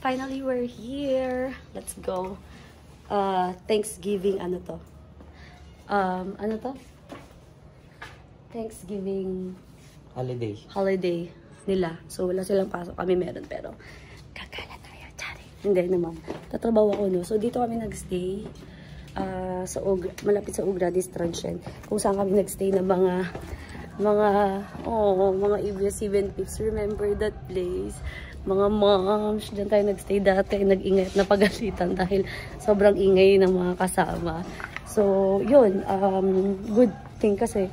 Finally, we're here. Let's go. Thanksgiving, ano to? Ano to? Thanksgiving holiday nila. So, wala silang pasok. Kami meron, pero kagala tayo. Tsari. Hindi naman. Tatrabaho ako, no? So, dito kami nagstay. Sa malapit sa Ugra Distraction. Kung saan kami nagstay ng mga ABS-CBN peeps. Remember that place? Mga moms, dyan tayo nagstay dati, nag-ingay at napagalitan dahil sobrang ingay ng mga kasama. So, yun, good thing kasi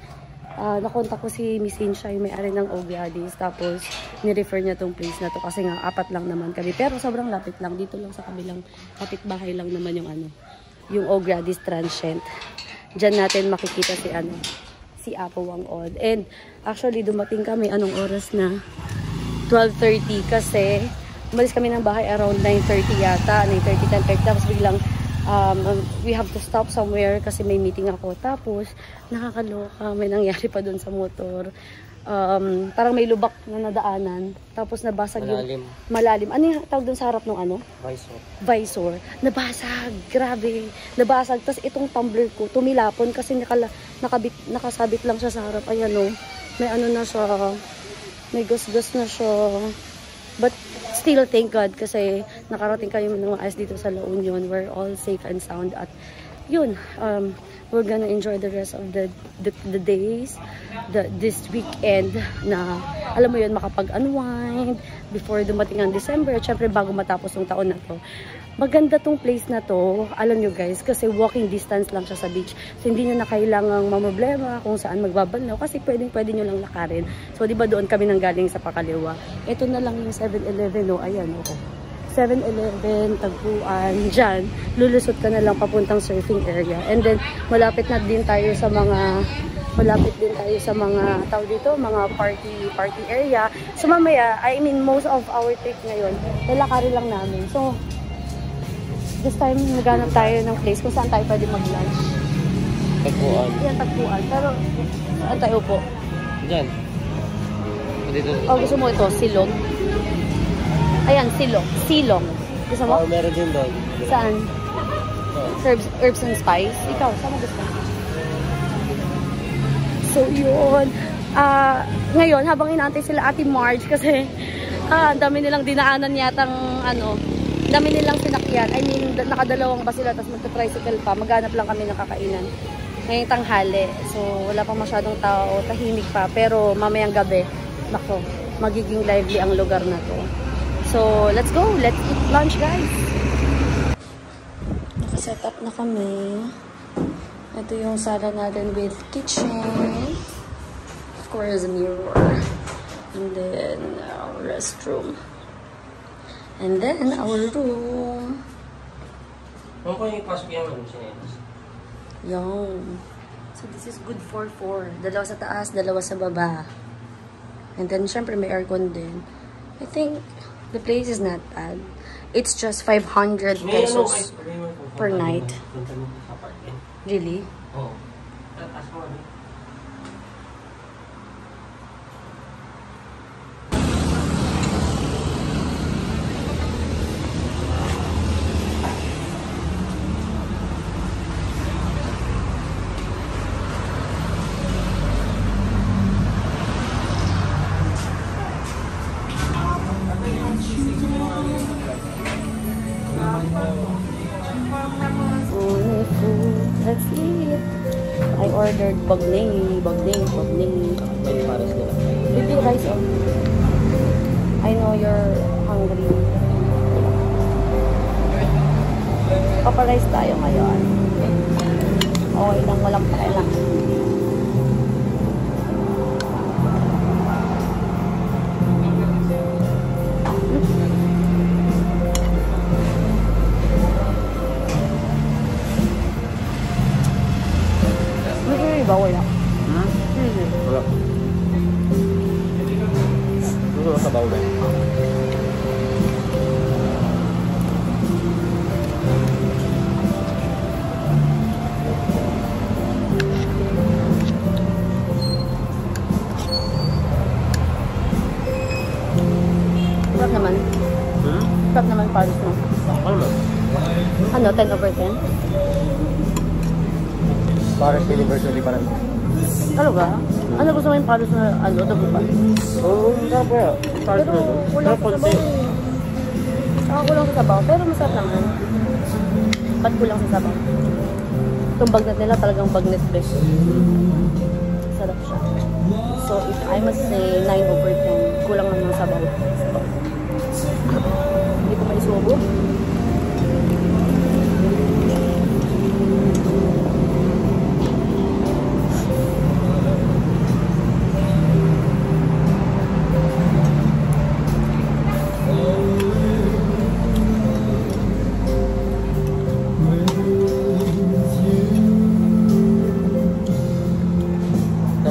nakontak ko si Miss Insha, yung may-ari ng Ogliadis, tapos ni-refer niya tong place na to kasi nga 4 lang naman kami. Pero sobrang lapit lang, dito lang sa kabilang kapitbahay lang naman yung Ogliadis Transient. Diyan natin makikita si Apo Wang-od. And actually, dumating kami, anong oras na? 12:30 kasi umalis kami ng bahay around 9:30 yata, 9:30, 10:30, tapos biglang we have to stop somewhere kasi may meeting ako. Tapos nakakaloka, may nangyari pa doon sa motor. Parang may lubak na nadaanan, tapos nabasag yung malalim. Ano yung tawag doon sa harap ng ano? Visor. Nabasag, grabe. Nabasag, tapos itong tumbler ko tumilapon kasi nakasabit lang siya sa harap. Ayan o, may ano na siya, may gas-gas na siya. But still, thank God kasi nakarating kayo ng ayos dito sa La Union. We're all safe and sound. At yun, we're gonna enjoy the rest of the days, this weekend na, alam mo yun, makapag-unwind before dumating ang December. At syempre, bago matapos yung taon na to. Maganda tong place na to, alam nyo guys, kasi walking distance lang siya sa beach. So, hindi nyo na kailangang mamroblema kung saan magbabanaw kasi pwede nyo lang lakarin. So, di ba doon kami nanggaling sa Pakaliwa? Ito na lang yung 7-Eleven, no? Ayan, oh. 7-Eleven, Tagpuan, dyan. Lulusot ka na lang papuntang surfing area. And then, malapit din tayo sa mga tao dito, mga party area. So, mamaya, I mean, most of our trip ngayon, lalakarin lang namin. So, this time, naghanap tayo ng place kung saan tayo pwede mag-lunch. Tagpuan. Yan, Tagpuan. Pero, saan tayo po? Dyan. Oh, gusto mo ito? Silong? Ayan, Silong. Gusto mo? Oo, meron din doon. Saan? Herbs and Spice? Ikaw, saan mo gusto? So, yun. Ngayon, habang inaantay sila Ate Marge kasi dami nilang dinaanan yatang dami nilang sinakyan. I mean, nakadalawang ba sila, tapos magta-tricycle pa. Maghanap lang kami ng kakainan ngayong tanghali. So, wala pa masyadong tao, tahimik pa. Pero mamayang gabi, nako, magiging lively ang lugar na to. So, let's go. Let's eat lunch, guys. Nakaset up na kami. Ito yung sala natin with kitchen. Of course, a mirror. And then, our restroom. And then, our room. Ano ko yung pasok yung sinelas? Yung. So, this is good for 4. Dalawa sa taas, dalawa sa baba. And then, syempre, may aircon din. I think, the place is not bad. It's just 500 pesos per night. Really? Oo. Let's eat. I ordered bagning. May pares nila. Baby rice on. I know you're hungry. Papa-rice tayo ngayon. Okay lang, walang pakialam. Wala. Wala. Gusto sa bawa. Sarap naman. Hmm? Stop naman Paris mo. Ano naman? Ano, 10 over 10? Paris University pa rin. Talaga? Ano gusto mo yung Paris na ano, tabi pa? Oo, sarap kaya. Paris Pero na ito. kulang sa sabaw eh. Saka kulang sa sabaw, pero masarap naman. Ba't kulang sa sabaw? Itong bagnet nila talagang bagnet best. Sarap siya. So, if I must say 9 over 10, kulang lang ng sabaw. Hindi ko pa isubo.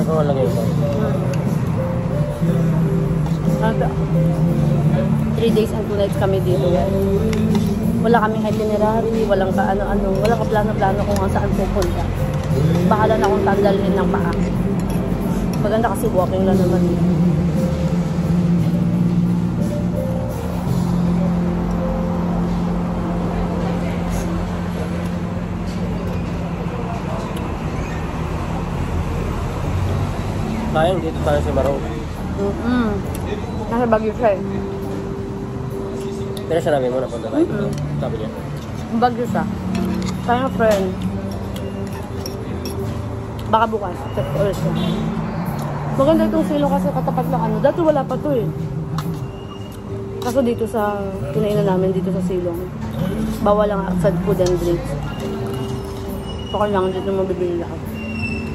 Kaya lang yun. 3 days and 2 nights kami dito. Wala kaming itinerary, walang kaano-ano, walang kaplano-plano kung saan pupunta. Bahala na akong tandalin ng paa. Maganda kasi walking lang naman. Sayang dito tayo sa Maraw. Nasa Baguio siya eh. Pero sinabi mo na punta tayo. Sabi niya. Baguio siya. Kaya friend. Baka bukas. Check ko ulit siya. Maganda itong silong kasi katapat ng ano. Dati wala pa to eh. Kaso dito sa kinainan namin dito sa silong. Bawal lang outside food and drinks. So kailangan dito mabibili lahat.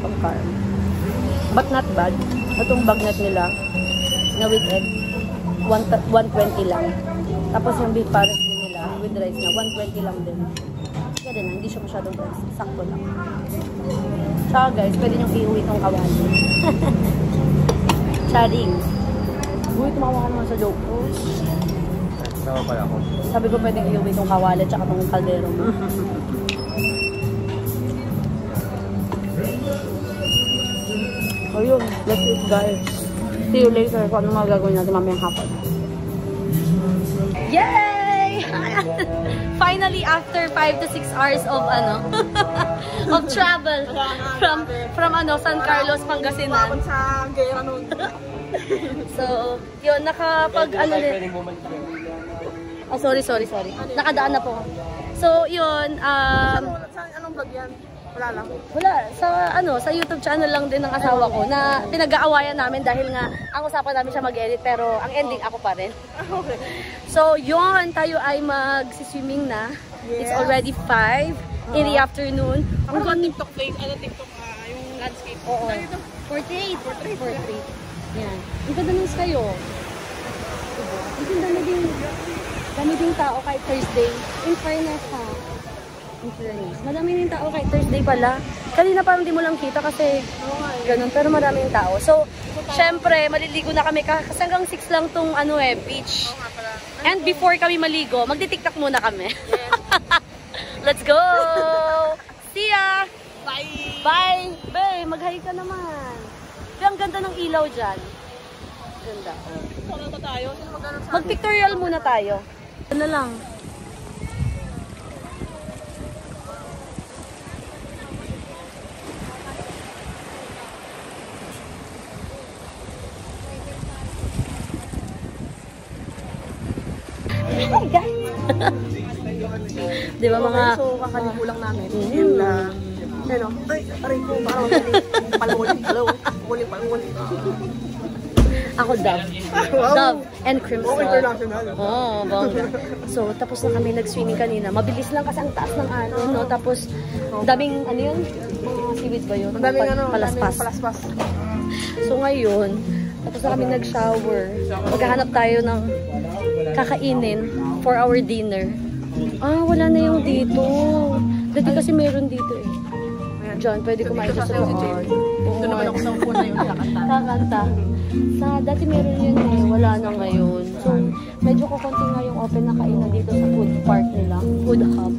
Pagkain. But not bad. Itong bagnet nila na with egg 120 lang. Tapos yung beef pares nila with rice na 120 lang din. Kaya din, hindi siya masyadong price. Sakto lang. Tsaka guys, pwede niyong iuwi itong kawali. Charing. Uy, tumawa ka naman sa joke ko. Sama pala ako. Sabi ko pwedeng iuwi itong kawali tsaka itong kaldero mo. Ayun, let's eat guys. See you later kung ano mga gagawin natin mamayang hapon. Yay! Finally, after 5 to 6 hours of of travel from San Carlos, Pangasinan. So, yun, nakapag din. Oh, sorry. Nakadaan na po. So, yun, Anong vlog yan? Wala lang. Wala. Sa YouTube channel lang din ng asawa ko na pinag-aawayan namin dahil nga ang usapan namin siya mag-edit pero ang ending ako pa rin. Okay. So, yun. Tayo ay mag-swimming na. Yes. It's already 5 in the afternoon. Ang TikTok place, TikTok, yung landscape. Oo. 48. Yan. Ang ganda ng sky, oh. Diba? Dami din tao kahit Thursday. In fairness, ha. Madami yung tao kahit Thursday pala. Kanina parang di mo lang kita kasi ganun, pero marami yung tao. So, syempre, maliligo na kami kasi hanggang 6 lang tong beach. And before kami maligo, magti-tiktok muna kami. Yes. Let's go! See ya! Bye! Bye! Bye! Mag-hi ka naman. Pero ang ganda ng ilaw dyan. Ganda. Saan ba tayo? Mag-pictorial muna tayo. Ano lang. Hi guys! Di ba mga... So, kakalipo lang namin. And, aray ko, parang palulit. Ako Dove. Wow. Dove and Crimson. Oh, international. Oo, bongga. So, tapos na kami nag-swimming kanina. Mabilis lang kasi ang taas ng alon, no? Tapos, daming, yun? Mga seaweed ba yun? Daming palaspas. Palaspas. So, ngayon, tapos na kami nag-shower. Maghahanap tayo ng kakainin for our dinner. Wala na yung dito. Dati kasi meron dito eh. Diyan, pwede kumain sa doon. Ito naman ako sa upo na yun. Kakanta. Dati meron yun eh. Wala na ngayon. So, medyo kukunti nga yung open na kainan dito sa food park nila. Food hub.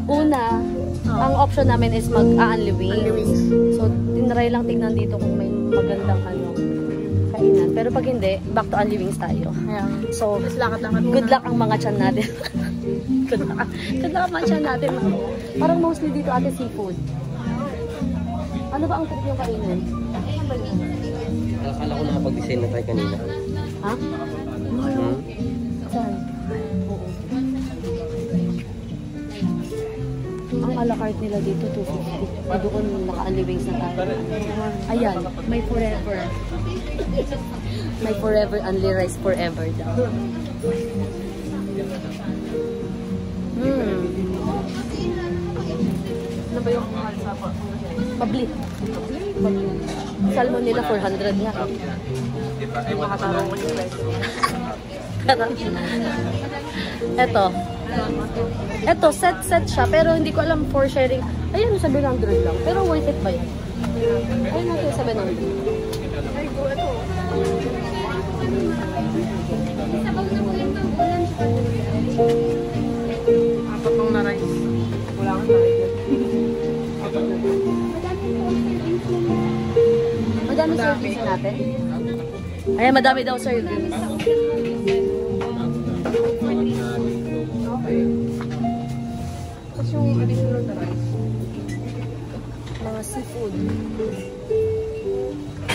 Una, ang option namin is mag-unli wings. So, tinry lang tignan dito kung may magandang kainan. Pero pag hindi, back to Only Wings tayo. Kaya, So, lakad-lakad muna. good luck ang mga tiyan natin. Good luck ang mga tiyan natin. Parang mostly dito ate seafood. Ano ba ang trip yung kainin? Akala ko nakapag-design na tayo kanina. Ha? Saan? Oo. Ang a la carte nila dito, 250. Doon naka-Only Wings na tayo. Ayan, may forever. May forever, only rice forever daw. Ano ba yung halsa po? Pablit. Salmon nila 400 nga. Yung makatarong ko yung price. Ito, set siya, pero hindi ko alam for sharing. Ayun, 700 lang. Pero worth it ba yan? Ayun natin, 700. Ay, go, ito. Apat pang na rice. Wala kang rice. Madami service natin. Ayan, madami daw service. Okay. Tapos yung additional na rice. Mga seafood.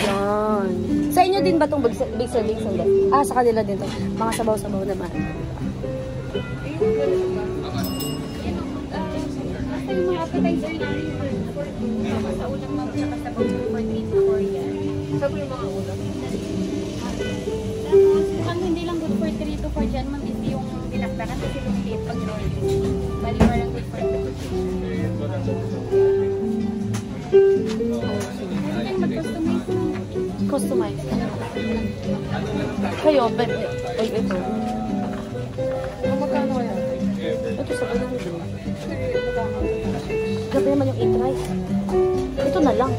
Yan. Sa inyo din ba itong big serving sunday? Ah, sa kanila din to. Mga sabaw-sabaw naman. Yung mga appetizer namin sa ulam mo, saka sa pag for 3 to 4 yan. Sabi yung mga ulam. Ang hindi lang good for 3 to 4 dyan, ma'am, is yung dinakdakan kasi lumiliit pag rolling. Bali parang good for 2. Pwede mag-customize mo. Customize. Kayo, ay, ito. Magkano kaya? Ito sa ganun dito. Gabi naman yung 8 rice. Ito na lang.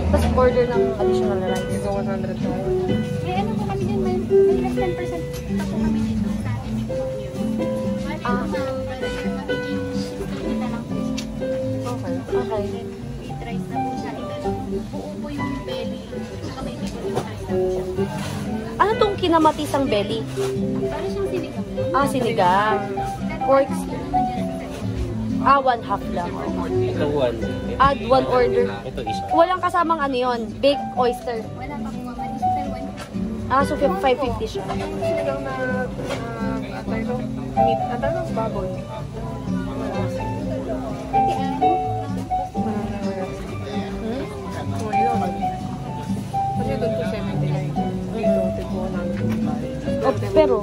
Tapos order ng additional rice. Ito 100 na. May ano po kami din, may less 10% pa po kami dito sa ating menu. Bali ma'am, magiging 60 na lang po siya. Okay. Okay. 8 rice na po siya. Ito buo po yung belly. Saka may bigyan yung rice na po siya. Ano tong kinamatisang belly? Para siyang sinigang. Ah, sinigang. Pork. Ah, 1/2 lang. Ikaw one. Add 1 order. Ito isa. Walang kasamang ano yun, baked oyster. Wala pa po ma'am. Additional 1. Ah, so 550 siya. Sinigang na atay to. Meat. Atay to, baboy. So, yun. Kasi doon ko 79. Dito, tipo 100. Oh, pero,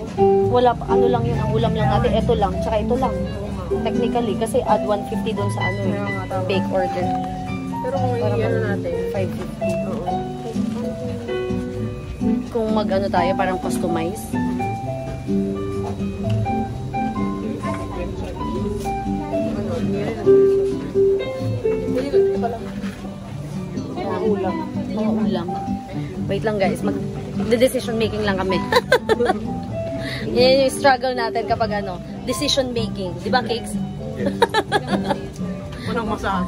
wala pa, ano lang yun, ang ulam lang natin, ito lang, tsaka ito lang. Technically, kasi add 150 dun sa ano, Kaya nga, tama. bake order. Pero kung i-ano natin, 550. oo. Kung mag-ano tayo, parang customize. Ano, yan. Ito pala. Mga ulam. Mga ulam. Wait lang guys, mag-decision making lang kami. Yan yung struggle natin kapag ano, decision making. Di ba, Cakes? Unang masahe.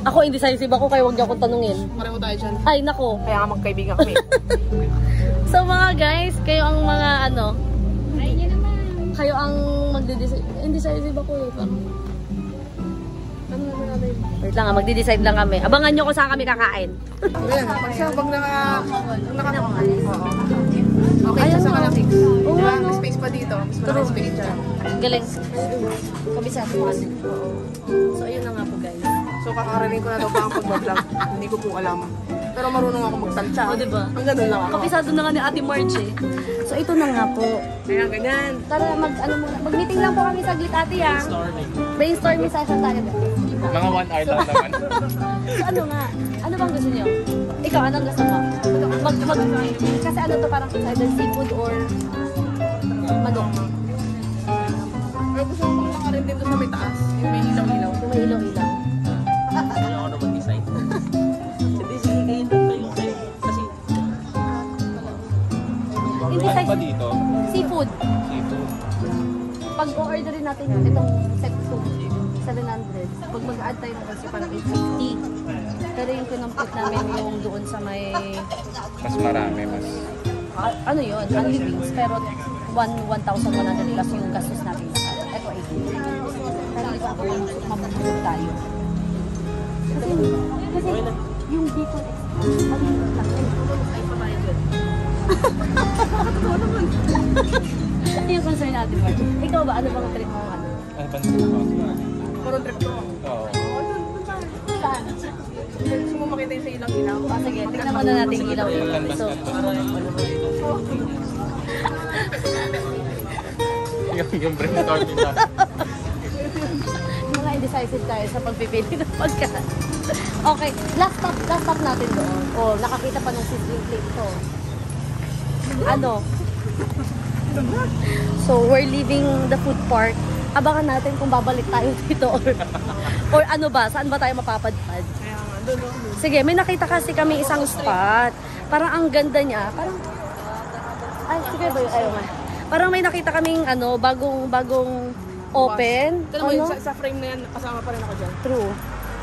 Ako, indecisive ako, kaya huwag niyo akong tanungin. Pareho tayo dyan. Ay, nako. Kaya nga magkaibigan kami. So, mga guys, kayo ang mga ano, Try niyo naman. kayo ang magde-decide. Indecisive ako eh. Parang, Ano naman natin? wait lang, magde-decide lang kami. Abangan nyo kung saan kami kakain. Ayan, pag siya, pag naka-nakakamay. Oo. Okay, Ayan siya sa na. kalapig. Oo, Diba? ano? May space pa dito. Mas maraming space dyan. Galing. Kabisa. So, ayun na nga po guys. So, kakarating ko na daw pa ang pag-vlog. Hindi ko po alam. Pero marunong ako magsalsa. O, diba? Ang ganun lang ako. Kapisado na nga ni Ate Marge eh. So, ito na nga po. Kaya ganyan. Tara, mag-meeting lang po kami saglit ate ah. Brainstorming session tayo. Mga 1 hour lang naman. So, ano nga? Ano bang gusto niyo? Ikaw, anong gusto mo? Kasi ano to parang either seafood or manok. Pero gusto ko pang makarin dito sa may taas. Yung may ilaw-ilaw. Yung may ilaw-ilaw. Kailangan ko na mag-design. Hindi, sige kayo tayo kayo. Kasi, Hindi ano ba size dito? seafood. Seafood. Pag o-orderin natin yun, itong set 2. 700. Pag mag-add tayo ng kasi parang 850. Pero yung kinumpit namin yung doon sa may... Mas marami, mas... ano yun? Only wings. Pero 1,100 plus yung gastos natin. Ito 80. Pero ito ako mapapulog tayo. Kasi yung Bicol Express, malinis lang yun. Ay, pabayad yun. Totoo naman. Yung concern natin, Mark. Ikaw ba? Ano bang trip mo? Ay, pansin ko. Puro trip ko. Oo. Saan? Gusto mo makita yung sa ilang ilaw? Ah, sige, tingnan muna natin yung ilaw. So, yung brainstorm nila. mga indecisive tayo sa pagpipili ng pagkain. Okay, last stop natin doon. Oh, nakakita pa ng sizzling plate to. Ano? So, we're leaving the food park. Abangan natin kung babalik tayo dito or ano ba, saan ba tayo mapapadpad. Kaya nga, doon. Sige, may nakita kasi kami isang spot. Parang ang ganda niya. Parang, ay, sige ba yun? Ayaw nga. Parang may nakita kaming ano, bagong open. Ito naman, sa frame na yan, kasama pa rin ako dyan. True.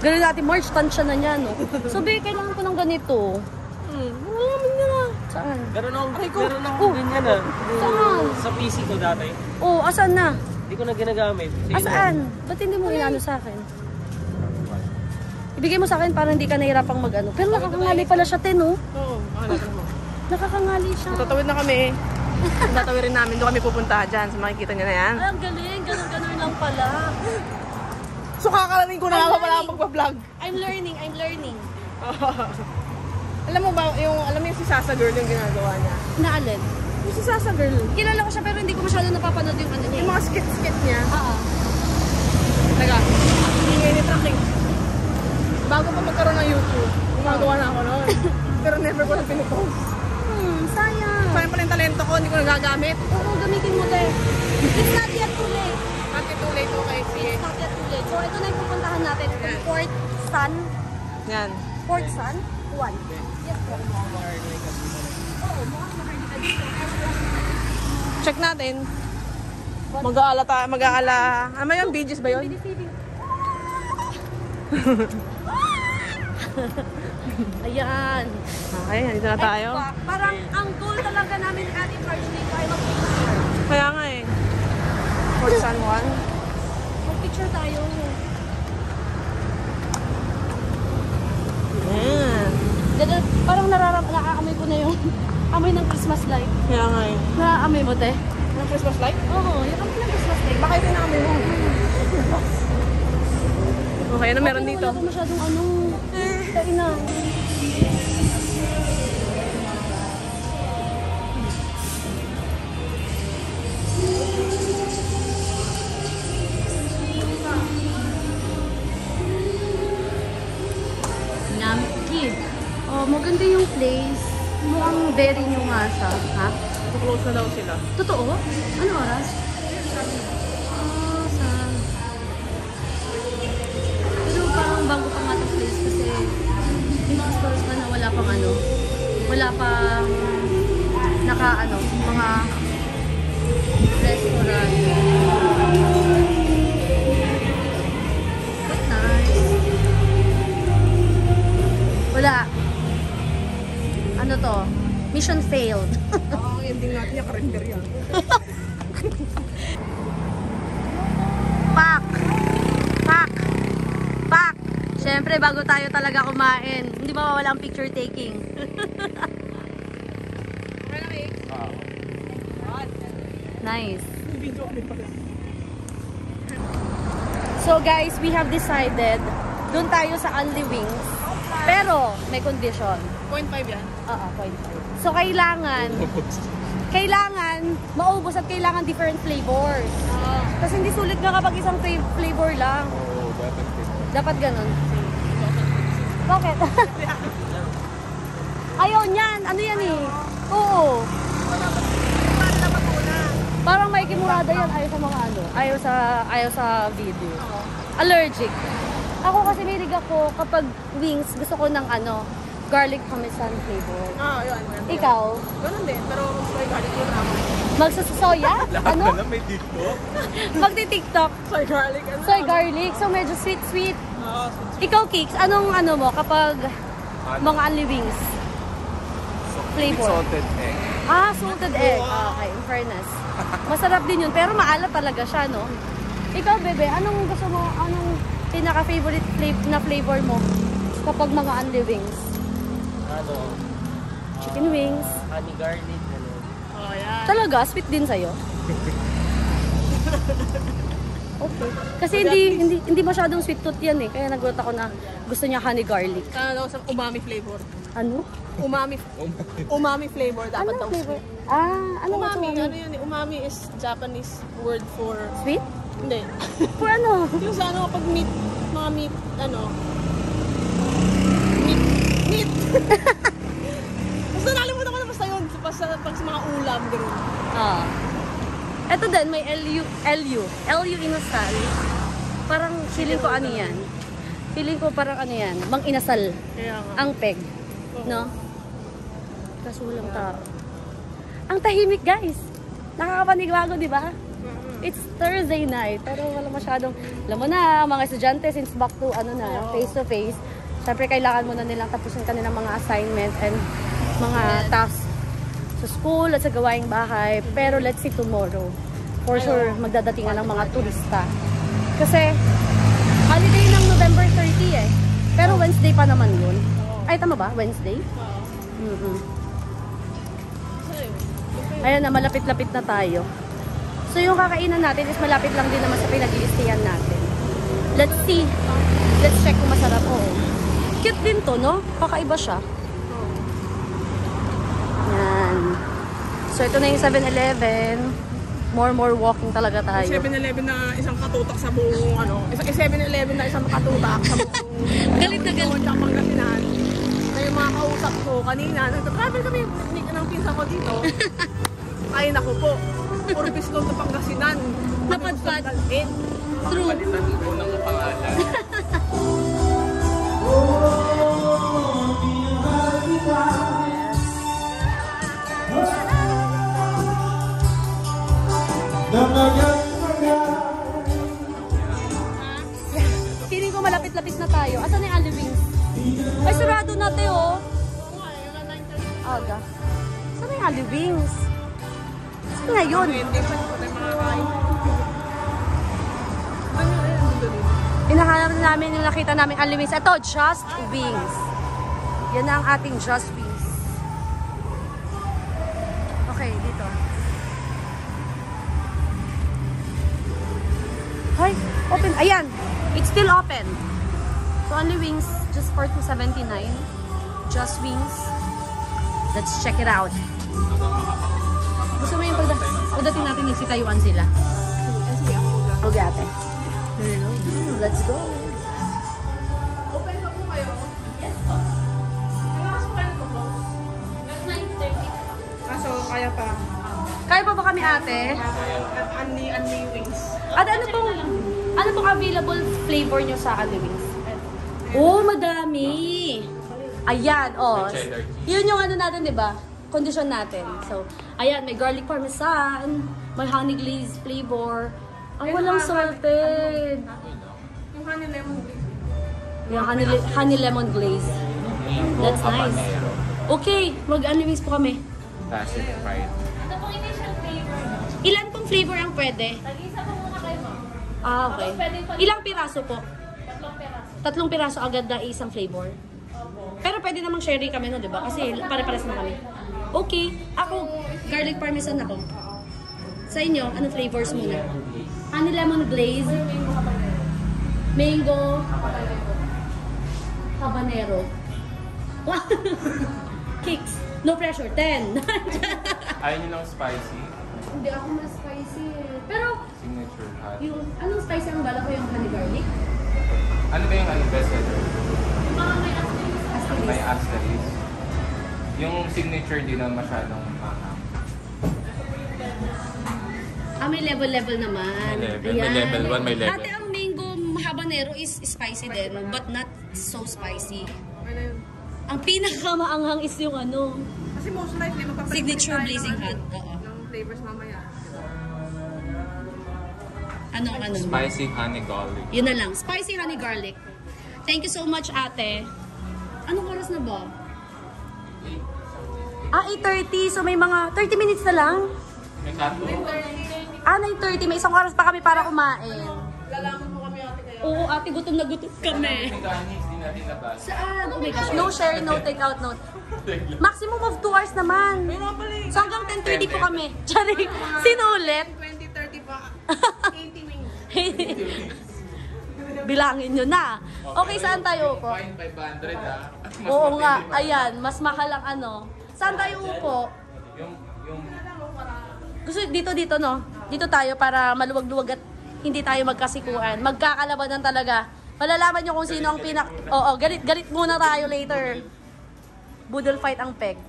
Ganun natin, March, tansya na niya, no? So, kailangan ko ng ganito. Wala naman niya na. Saan? Meron akong Oh. ganyan ah. Saan? Sa PC ko dati. Oh, asan na? Hindi ko na ginagamit. Asaan? Ba't hindi mo inano sa akin? Ibigay mo sa akin para hindi ka nahirapang mag-ano. Pero nakakangali pala siya, no? Oo, natin mo. Nakakangali siya. Tatawid na kami. Tatawirin namin, doon kami pupunta dyan. So makikita niyo na yan. Ay, ang galing. Ganun lang pala. So kakalanin ko na nga pala ako magpa-vlog. I'm learning. Alam mo ba, alam mo yung si Sasa Girl yung ginagawa niya? Naalin? Yung si Sasa Girl. Kilala ko siya pero hindi ko masyado napapanood yung ano niya. Yung mga skit niya. Oo. Taga, ingay ni tracking. Bago pa magkaroon ng YouTube, gumagawa na ako noon. Pero never ko na pinupost. Sayang. Sayang pa rin talento ko, hindi ko nagagamit. Oo, gamitin mo tayo. It's not yet too late. At itulay ko kay Siye. It's not yet too late. So, ito na yung pupuntahan natin. Yan. Fort Sun. Yan. Fort Sun? 1. Yes, po. Check natin. Mag-aala. Ano yun? Beaches ba yun? Ayan. Okay, nandito na tayo. Parang ang goal talaga namin ni Ate March dito ay mag-picture. Kaya nga eh. Fort San Juan. Mag-picture tayo. Yan. Parang naaamoy ko na yung amoy ng Christmas light. Kaya nga eh. Naaamoy mo, te? Anong Christmas light? Oo, yung amoy ng Christmas light. Baka ito namin mo. Okay, ano meron dito? Wala pa masyadong ano. Tayo na. Namkid. Oh, maganda yung place. Mukhang very new nga siya. Ha? Close na daw sila. Totoo? Ano oras? Pero parang bago pa nga itong place kasi yung stores pa na wala pang ano, wala pang mga restaurant. But nice. Wala. Ano to? Mission failed. Ang ending natin yung karender yan. Pak! Siyempre, bago tayo talaga kumain, hindi mawawala ang picture taking. Nice. So guys, we have decided, doon tayo sa Only Wings. Pero, may condition. 0.5 yan. Oo, 0.5. So, kailangan maubos at kailangan different flavors. Kasi hindi sulit nga kapag isang flavor lang. Oo, Dapat ganun. Bakit? Ayaw niyan. Ano yan eh? Oo. Parang may kimurada yan. Ayaw sa mga ano. Ayaw sa video. Allergic. Ako kasi may ako kapag wings, gusto ko ng ano, garlic parmesan flavor. Yun. Ikaw? Ganun din, pero may garlic yun ako. Magsasoya? Ano? Alam, may dito. Magti-TikTok. Soy garlic. Ano? Soy garlic. So, medyo sweet-sweet. Ikaw, Kicks, anong ano mo kapag mga only wings? Flavor? Salted egg. Ah, salted egg. Okay, in fairness. Masarap din yun, pero maalat talaga siya, no? Ikaw, bebe, anong gusto mo, anong pinaka-favorite na flavor mo kapag mga only wings? Ano? Chicken wings. Honey garlic. Ano? Oh, yan. Talaga, sweet din sa'yo? Okay. Kasi hindi masyadong sweet tooth yan eh. Kaya nagulat ako na gusto niya honey garlic. Sana daw sa umami flavor. Ano? Umami flavor dapat Ano daw. flavor? Ah, ano ba Umami, ito? ano yun eh. Umami is Japanese word for... Sweet? Hindi. For ano? Yung sa ano, pag meat, mga meat, ano... Meat! Basta nalimutan ko na basta yun. Pag sa mga ulam, gano'n. Ah. Ito din, may LU inasal. Parang feeling ko ano yan. Feeling ko parang ano yan. Mang inasal. Kaya nga. Ang peg. No? Kasulang tao. Ang tahimik, guys. Nakakapanigbago, di ba? It's Thursday night. Pero wala masyadong... Alam mo na, mga estudyante, since back to, ano na, face-to-face, syempre kailangan muna nilang tapusin kanilang mga assignment and mga tasks sa school at sa gawaing bahay. Pero let's see tomorrow. For sure, magdadatingan ng mga turista. Kasi, holiday ng November 30 eh. Pero Wednesday pa naman yun. Ay, tama ba? Wednesday? Ayan na, malapit-lapit na tayo. So, yung kakainan natin is malapit lang din naman sa pinag-iistihan natin. Let's see. Let's check kung masarap. Oo. Cute din to, no? Kakaiba siya. Yan. So, ito na yung 7-Eleven. More walking talaga tayo. 7-Eleven na isang katutak sa buong, ano, 7-Eleven na isang katutak sa buong Galit na galit. Tsaka Pangasinan. Na yung mga kausap ko kanina, nagtatravel kami ng pinsan ko dito. Ay, naku po. Puro pistol sa Pangasinan. Napadpad. True. Palitan ko ng pangalan. Feeling ko malapit-lapit na tayo. Asan na yung only wings? Ay, sarado na tayo. Aga. Saan na yung only wings? Saan na yun? Hindi pa tayo makakain. Ano yan? Dito dito. Hinahanap namin yung nakita namin only wings. Ito, Just Wings. Yan na ang ating Just Wings. Okay, dito. Hi, open. Ayan, it's still open. So only wings, just for $2.79. Just Wings. Let's check it out. Gusto mo yung pagdating natin nagsitayuan sila? Okay, ate. Let's go. Open pa po kayo? Yes, po. Kaso, kaya pa. Kaya pa ba kami, ate? Unli wings. At ano pong available flavor nyo sa only wings? Oh, madami! Ayan, oh. Cheddar cheese. Yun yung ano natin, di ba? Condition natin. So, ayan, may garlic parmesan, may honey glaze flavor. Ang walang salted. Yung honey lemon glaze. Yung honey lemon glaze. That's nice. Okay, mag-only wings po kami. Pacified. Ilan pong flavor ang pwede? Tag-isa po muna kayo, ma'am. Ah, okay. Ilang piraso po? 3 peraso. 3 piraso agad na isang flavor. Pero pwede namang sharing kami no, di ba? Kasi pare-pares na kami. Okay. Ako, garlic parmesan ako. Sa inyo, anong flavors muna? Honey lemon glaze. Mango. Habanero. Wow! Kicks. No pressure. 10. Ayaw nyo lang spicy. Hindi ako mas spicy. Pero, Signature hot. yung, anong spicy ang bala ko yung honey garlic? Ano ba yung best seller? May Asterisk. asterisk. Yung signature din na masyadong May level naman. May level. May level 1, may level. Ate, ang mango habanero is spicy din, but not so spicy. Ano yun? Ang pinakamaanghang is yung ano, Kasi most likely, magpapalit signature tayo ng blazing ano, hot. Oo. ng flavors mamaya. Ano? Spicy honey garlic. Yun na lang. Spicy honey garlic. Thank you so much, ate. Anong oras na ba? 8:30. So may mga 30 minutes na lang. May kato. 9:30. May isang oras pa kami para kumain. Lalaman mo kami ate kayo. Oo, ate, gutom na gutom kami. May kanis, di natin labas. Saan? Oh my gosh. No sharing, no take out, no. Maximum of 2 hours naman. So hanggang 10:30 po kami. Charing. Sino ulit? 20-30 pa. 80 minutes. Bilangin nyo na. Okay, saan tayo upo? Fine 500 ah. Mas Oo nga. matindi pa. Ayan, mas mahal ang ano. Saan tayo upo? Yung Gusto dito, no? Dito tayo para maluwag-luwag at hindi tayo magkasikuan. Magkakalabanan talaga. Malalaman nyo kung sino ang Oo, galit muna tayo later. Budol fight ang peg.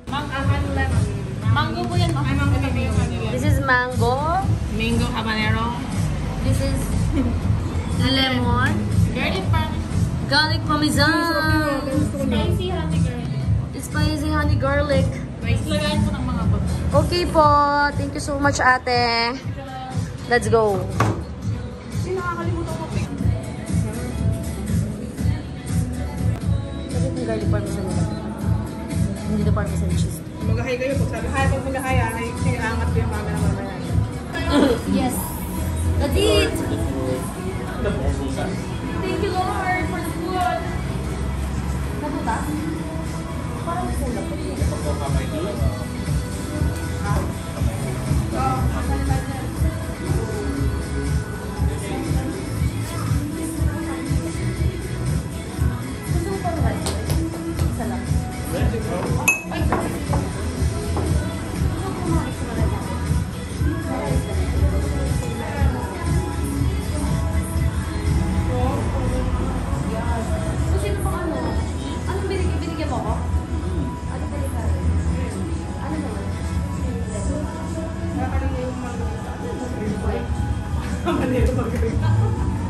Mango po yan. Ay, mango kami yung kanila. This is mango. Mango habanero. This is lemon. Garlic parm. Garlic parmesan. Spicy honey garlic. Spicy honey garlic. Lagayin po ng mga bag. Okay po. Thank you so much, ate. Let's go. Hindi nakakalimutan ko pick. Bakit yung garlic parmesan nila? Hindi na parmesan cheese. Magahay kayo. Pag sabi, pag magahay, sinangat ko yung camera mamaya. Yes. That's it. Thank you, Lord, for the food. Nabuta? Parang kulang. pagkakamay doon. Gusto mo pang rice? Isa lang. Ay! Sino pang ano? Anong binigyan mo ko? Ano binigyan? Ano naman?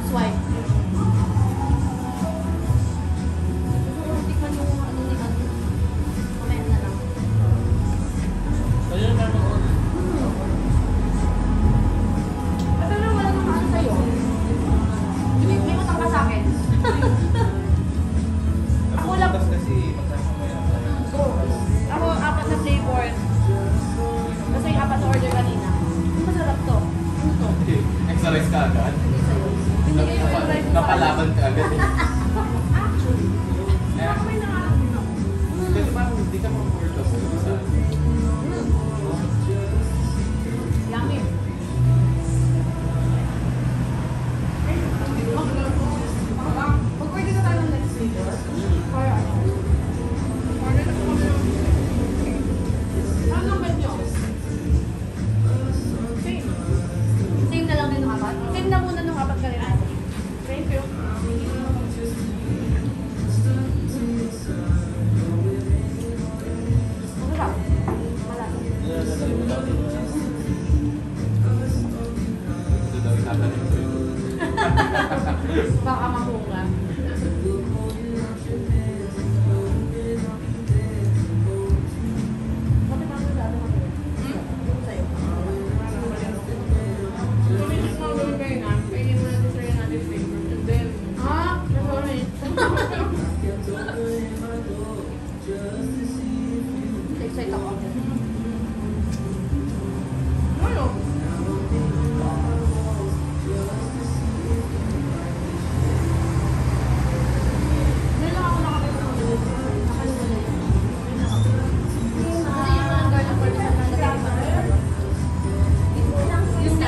Swipe. Tikman yung ano ni Ano. Comment na lang. Ayun na naman. Pero wala nang ano sa'yo. May utang ka sa akin. Ako lang. Tapos kasi magkasama yan. Ako, 4 na flavor. Kasi yung 4 na order kanina. Masarap to. Ano to? Extra rice ka agad. Hindi sa'yo. Hindi kayo yung rice mo sa Napalaban ka agad. Actually. Eh, May nakakita. Kasi parang hindi ka comfortable sa Yummy. Mag-order na tayo ng next flavor. Or ano? Ano naman nyo? Same. Same na lang din ng 4? Same na muna ng 4 ka rin ate. Thank you. Masarap. Malasa. ito daw itatanim ko yun. Baka makunga. Bakit ako dati makunga? Sa'yo. Excited ako. Ngayon lang ako nakakita ng ulit. Nakalimutan yun. Kasi yung mga garlic parmesan na nagkakaroon. Yung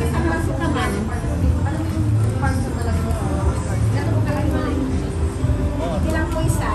ang masuk naman. Alam mo yung parmesan talaga mo. Ganito ko kalaki mo. Ilang po isa?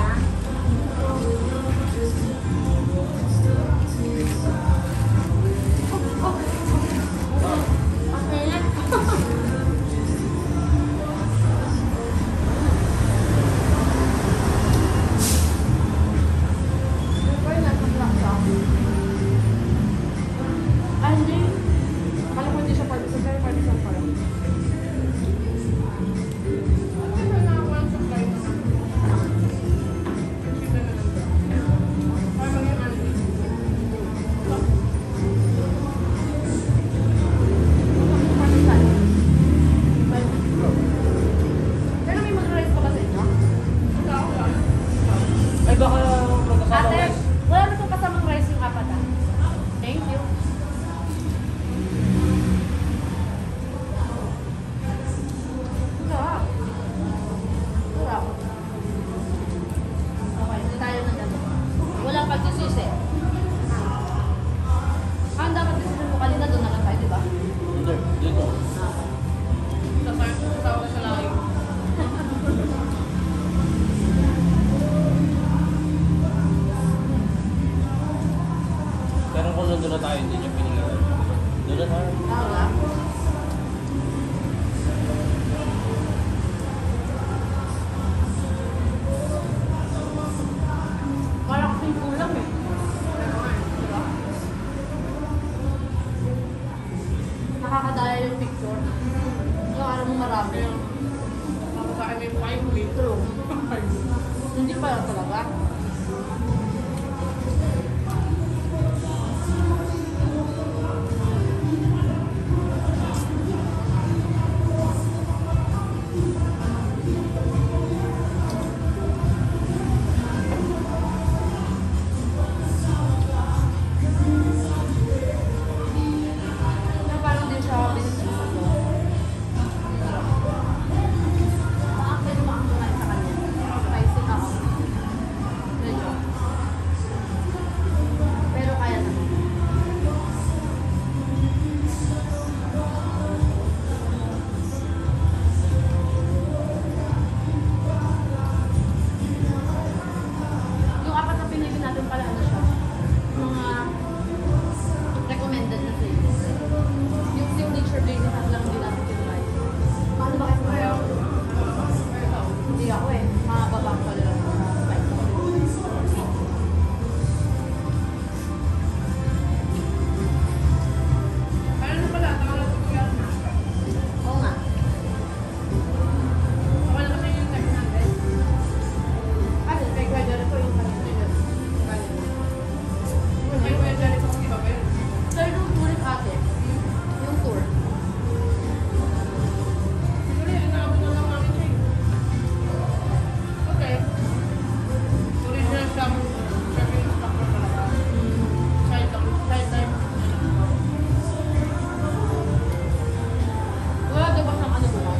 doon na tayo, hindi niya pinigil. Doon na tayo. Tama. Parang kasing kulang eh. Nakakadaya yung picture. Yung alam mo marami. Tapos sa akin may 5 litro. Hindi pa lang talaga. Na parang din siya binisisa ko. Medyo maanggulan sa kanya. Spicy ka ako. Medyo. Pero kaya naman. Yung apat na pinili natin pala ano siya. Mga recommended na sa iyo. Yung signature blazing hot lang din natin tinry. Paano ba kayo hindi ako eh. Mababang pala lang sa spice. Ano pala? Tawag ko yan. Oo nga. Wala kasi yung 700. Kasi kay Kuya Jericho po yung kanina yun. May kuya dyan ito kung iba ba yun? Sir, yung tour ate. Yung tour. Actually, inaabot na lang namin siya eh. Okay. Original shop. Shopping stock na talaga. Side time. Wala daw ba siyang ano ba?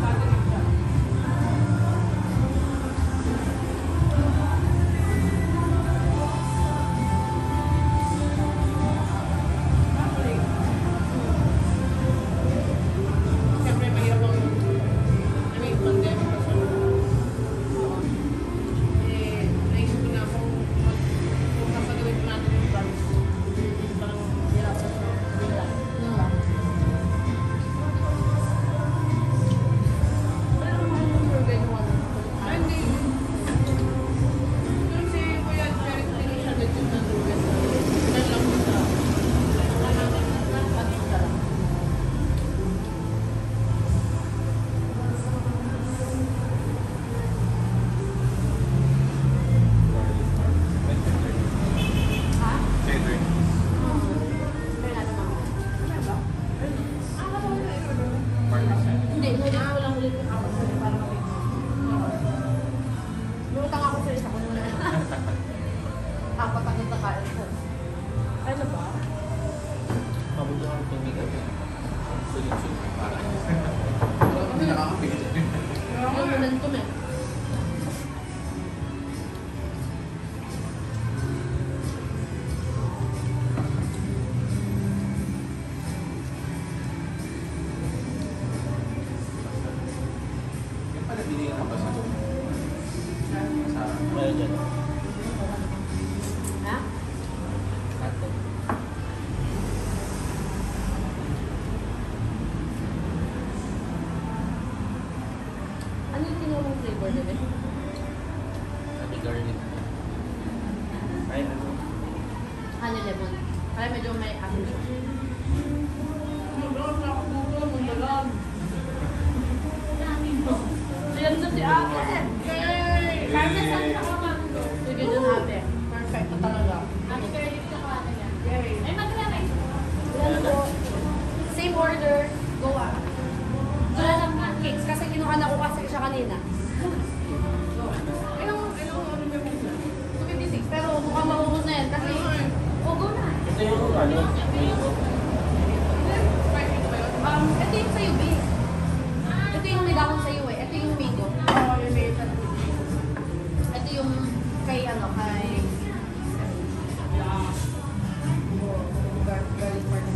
Catering siya. Actually, siyempre mahirap ang pandemic kasi naisip ko na kung kapagawin ko natin yung branch. Parang hirap sa bigla. Pero mahal yung burger yung ano. Ay, hindi. Yung si Kuya Jerry, hindi siya ganyan na burger. Yan lang yung sarap. Pati sarap. Ha? Catering. Kaya natin mamaya. Partner. Hindi, kailangan ko lang ulit yung ako sa'yo para makita. Lutang ako sa isa ko nung apat ako sa kain ko. Ano ba? Pabuto ang tumigil. Sulit-sulit. Parang. Kasi Nakakapigil. Yung momentum eh. Yung pala binigyan ka ba sa Kaya dyan. Ha? Ate. Ano yung tinawang flavor nila? Ate garlic. Ay, ano? Honey lemon. Kaya medyo may asin siya. Magdala na ako dito, magdala. Ayan na si ate! Yay! Carmen, saan ka ka? Sige dun ate. Perfect na talaga. Ate Girlie, nakawa na yan. Yay! Ay, maglalay. Ayan po. Same order. Go ah. Wala lang pancakes. Kasi kinuha na ko kasi siya kanina. Ilang ano may mga? 256. Pero mukhang maubos na yan kasi... Oh, go na. Ito yung ano? Ito yung sa'yo, babe. Ito yung may dakong sa'yo eh. Ito yung mango. Oo, yung may isa. Ito yung kay ano, kay... Garlic party.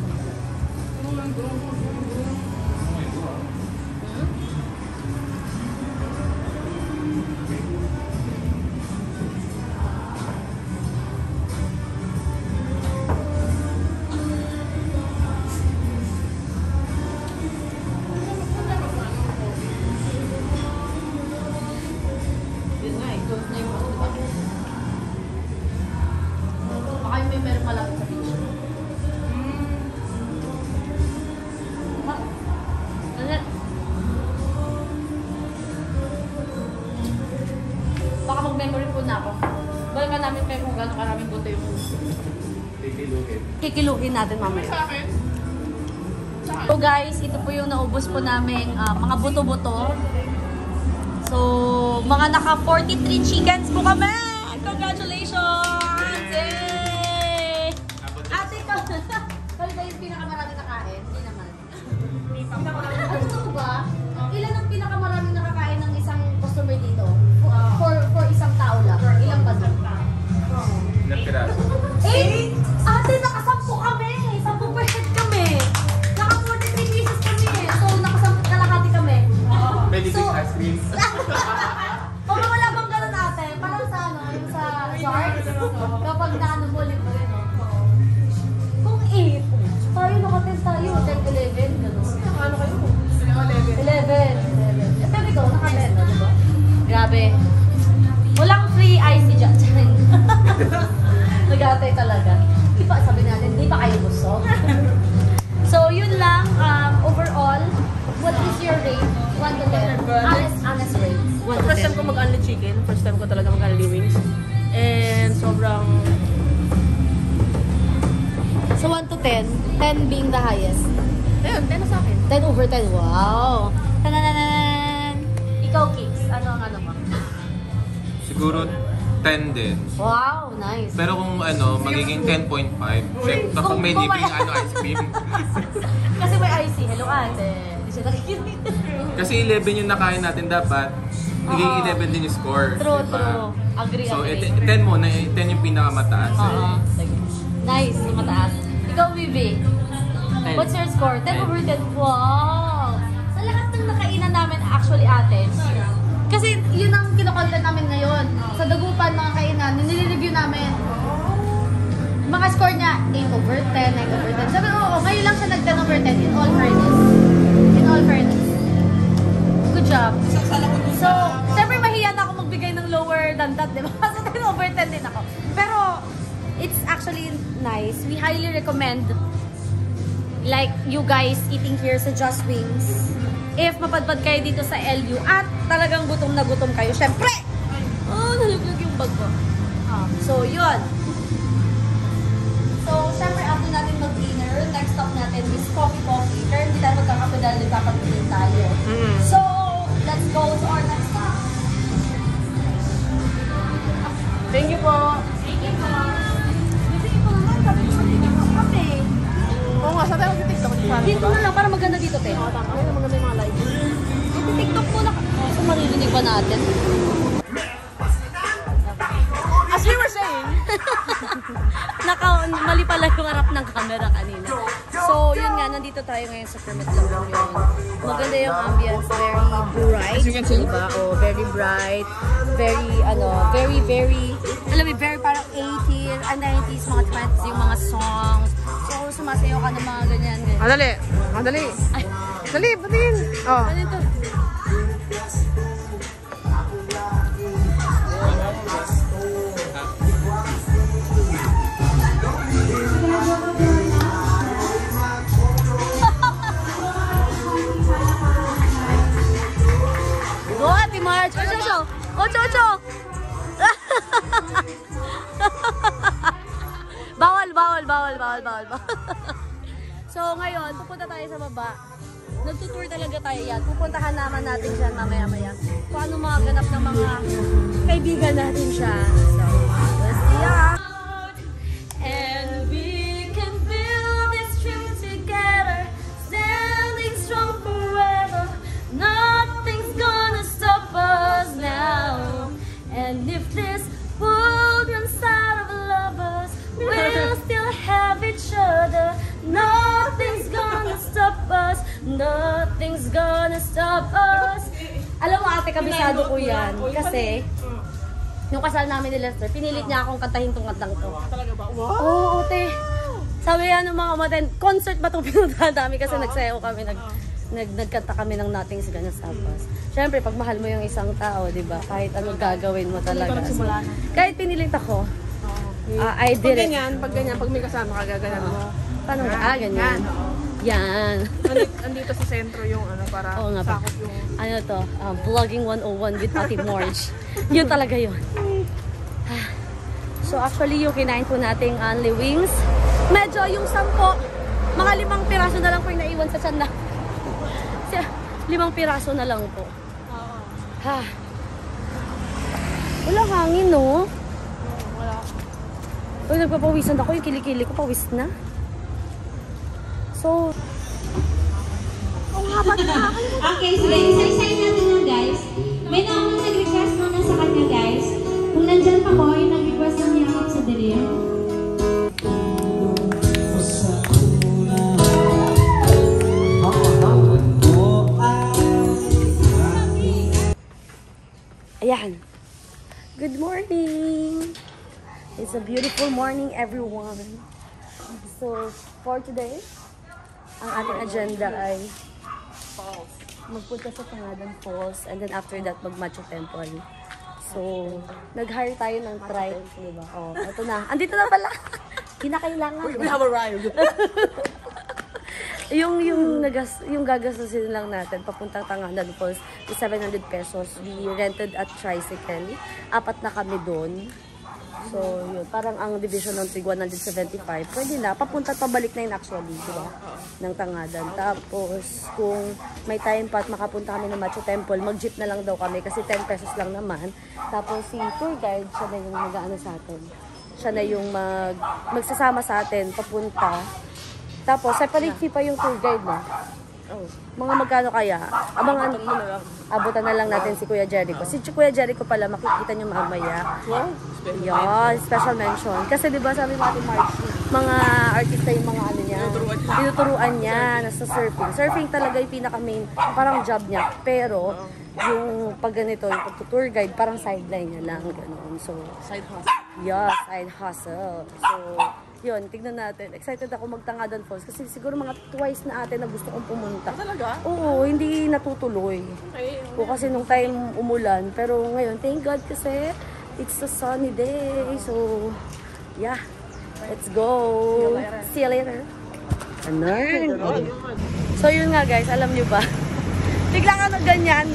namin kayo kung gano'ng karaming buto yung Titilugin. kikiluhin natin mamaya. Sa akin? So guys, ito po yung naubos po namin mga buto-buto. So, mga naka 43 chickens po kami! Congratulations! Yay! Ate, kami ba yung pinakamarami nakain? Hindi naman. Ano totoo ba? Ilan ang pinakamarami nakakain ng isang customer dito? For isang tao lang? Ilang ba doon? Ilang piraso? 8! Ate, nakasampu kami! 10% kami! Naka 43 pieces kami! So, nakasampu kalahati kami. Pwede So, ice cream. o wala bang ganun ate? Parang sa ano, yung sa sharks? Kapag naano mo, libre, no? Kung 8, tayo naka-10 tayo, 10, 11, gano'n. Ano kayo? 11. 11. Eh, pero ikaw, naka-10, no, diba? Grabe. Walang free ice dyan. Nag-aatay talaga. Di pa, sabi natin, di pa kayo gusto. So, yun lang. Overall, what is your rate? 1 to 10. Honest rate. 1 to First 10. time ko mag-unli chicken. First time ko talaga mag-unli wings. And sobrang... So, 1 to 10. 10 being the highest. Ayun, 10 na sa akin. 10 over 10. Wow! Tanananan! Ikaw, Kicks. Ano ang ano mo? Siguro 10 din. Wow! Nice. Pero kung ano, magiging 10.5. Siyempre, kung may libreng ice cream. Kasi may IC. Hello, ate. Hindi siya nakikinig. Kasi 11 yung nakain natin dapat. Naging Oo. 11 din yung score. True, diba? true. Agree, So, agree. 10 muna. 10 yung pinakamataas. Oo. Sige. Nice. Yung mataas. Ikaw, Vivi. 10. What's your score? 10 over 10. Wow! Sa lahat ng nakainan namin, actually, ate. Kasi yun ang kinocontent namin ngayon. Sa Dagupan, mga kainan, nire-review namin. Mga score niya, 8 over 10, 9 over 10. Sabi, oo, ngayon lang siya nag-10 over 10 in all fairness. In all fairness. Good job. So, syempre mahiya na ako magbigay ng lower than that, di ba? So, 10 over 10 din ako. Pero, it's actually nice. We highly recommend like you guys eating here sa Just Wings. If mapadpad kayo dito sa LU at talagang gutom na gutom kayo, syempre! Oh, nalaglag yung bag ko. So, yun. So, syempre after natin mag-dinner, next stop natin is coffee. Pero hindi tayo magkakape dahil nagkakapilin tayo. So, let's go to our next stop. Thank you po. Thank you po. Bibigay ko naman, sabi ko hindi ko kape. Oo nga, sa tayo mag-tiktok. Dito na lang, para maganda dito, te. Oo, tama. Ayun, maganda yung mga live. TikTok po na. So, maririnig ba natin? As we were saying, Mali pala yung harap ng camera kanina. So, yun nga, nandito tayo ngayon sa Kermit La Union. Maganda yung ambience, very bright. As you can see. Diba? Oh, very bright. Very, alam mo, very parang 80s, 90s, mga 20s, yung mga songs. So, sumasayaw ka ng mga ganyan. Dali. Dali. Ay, Dali, batiin. Oh. ano ito? Go, Ate March! Ocho! Bawal. So, ngayon, pupunta tayo sa baba. Nagtutour talaga tayo yan. Pupuntahan naman natin dyan mamaya-maya. Kung ano mga ganap ng mga kaibigan natin siya. So, let's see ya! And we can build this dream together, standing strong forever. Nothing's gonna stop us now. And if this world runs out of lovers, we'll still have each other. Nothing's gonna stop us. Nothing's gonna stop us. Alam mo ate, kabisado ko yan. Kasi, yung kasal namin ni Lester, pinilit niya akong kantahin tong kantang to. Talaga ba? Wow. Oo, te. Sabi yan ng mga umaten, concert ba itong pinuntahan namin kasi nagsayaw kami, nagkanta kami ng Nothing's Gonna Stop Us. Siyempre, pag mahal mo yung isang tao, di ba? Kahit anong gagawin mo talaga. So, kahit pinilit ako, I did it. Pag may kasama ka, gaganan mo. Paano ba? Ganyan. Yan. Andito sa sentro yung ano, para Oo nga ba? sakop yung... Ano to? Vlogging 101 with Ate Marge. Yun talaga yun. So actually yung kinain po nating only wings, medyo yung 10, mga 5 piraso na lang po yung naiwan sa tiyan na. 5 piraso na lang po. Oo. Ha. Wala hangin, no? Wala. Uy, nagpapawisan ako. Yung kilikili ko, pawis na. So, Okay, so isa-isayin natin lang guys. May naunang nag-request muna sa kanya guys. Kung nandyan pa ko, yung nag-request ng yakap sa dilim. ayan. Good morning! It's a beautiful morning, everyone. So, for today, ang ating agenda ay magpunta sa Tangadan Falls and then after that mag-Machu Temple. So, nag-hire tayo ng trike, di ba? Oh, ito na. Andito na pala. Kinakailangan. We have arrived. yung gagastusin lang natin papuntang Tangadan Falls is 700 pesos. We rented a tricycle. 4 na kami doon. So, yun. Parang ang division ng Tig 175. Pwede na. Papunta at pabalik na yun actually, di ba? Ng Tangadan. Tapos, kung may time pa at makapunta kami ng Machu Temple, mag-jeep na lang daw kami kasi 10 pesos lang naman. Tapos, si tour guide, siya na yung mag-ano sa atin. Siya na yung magsasama sa atin papunta. Tapos, separate fee pa yung tour guide na. Oh, mga magkano kaya? Abutan na lang natin si Kuya Jericho. Si Kuya Jericho pala, makikita nyo mamaya. Wow, Yeah, special mention. Kasi di ba sabi natin March, mga artista yung mga ano niya, tinuturuan niya nasa surfing. Surfing talaga yung pinaka-main, parang job niya. Pero, yung pag ganito, yung pag-tour guide, parang sideline niya lang. Ganun. So, side hustle. yeah, side hustle. So, yun, tignan natin. Excited ako mag-Tangadan Falls kasi siguro mga twice na ate na gusto kong pumunta. Talaga? Oo, hindi natutuloy. Okay. O kasi nung time umulan, pero ngayon, thank God kasi it's a sunny day. So, yeah, let's go. See you later. So, yun nga guys, alam nyo ba? Biglang ano ganyan.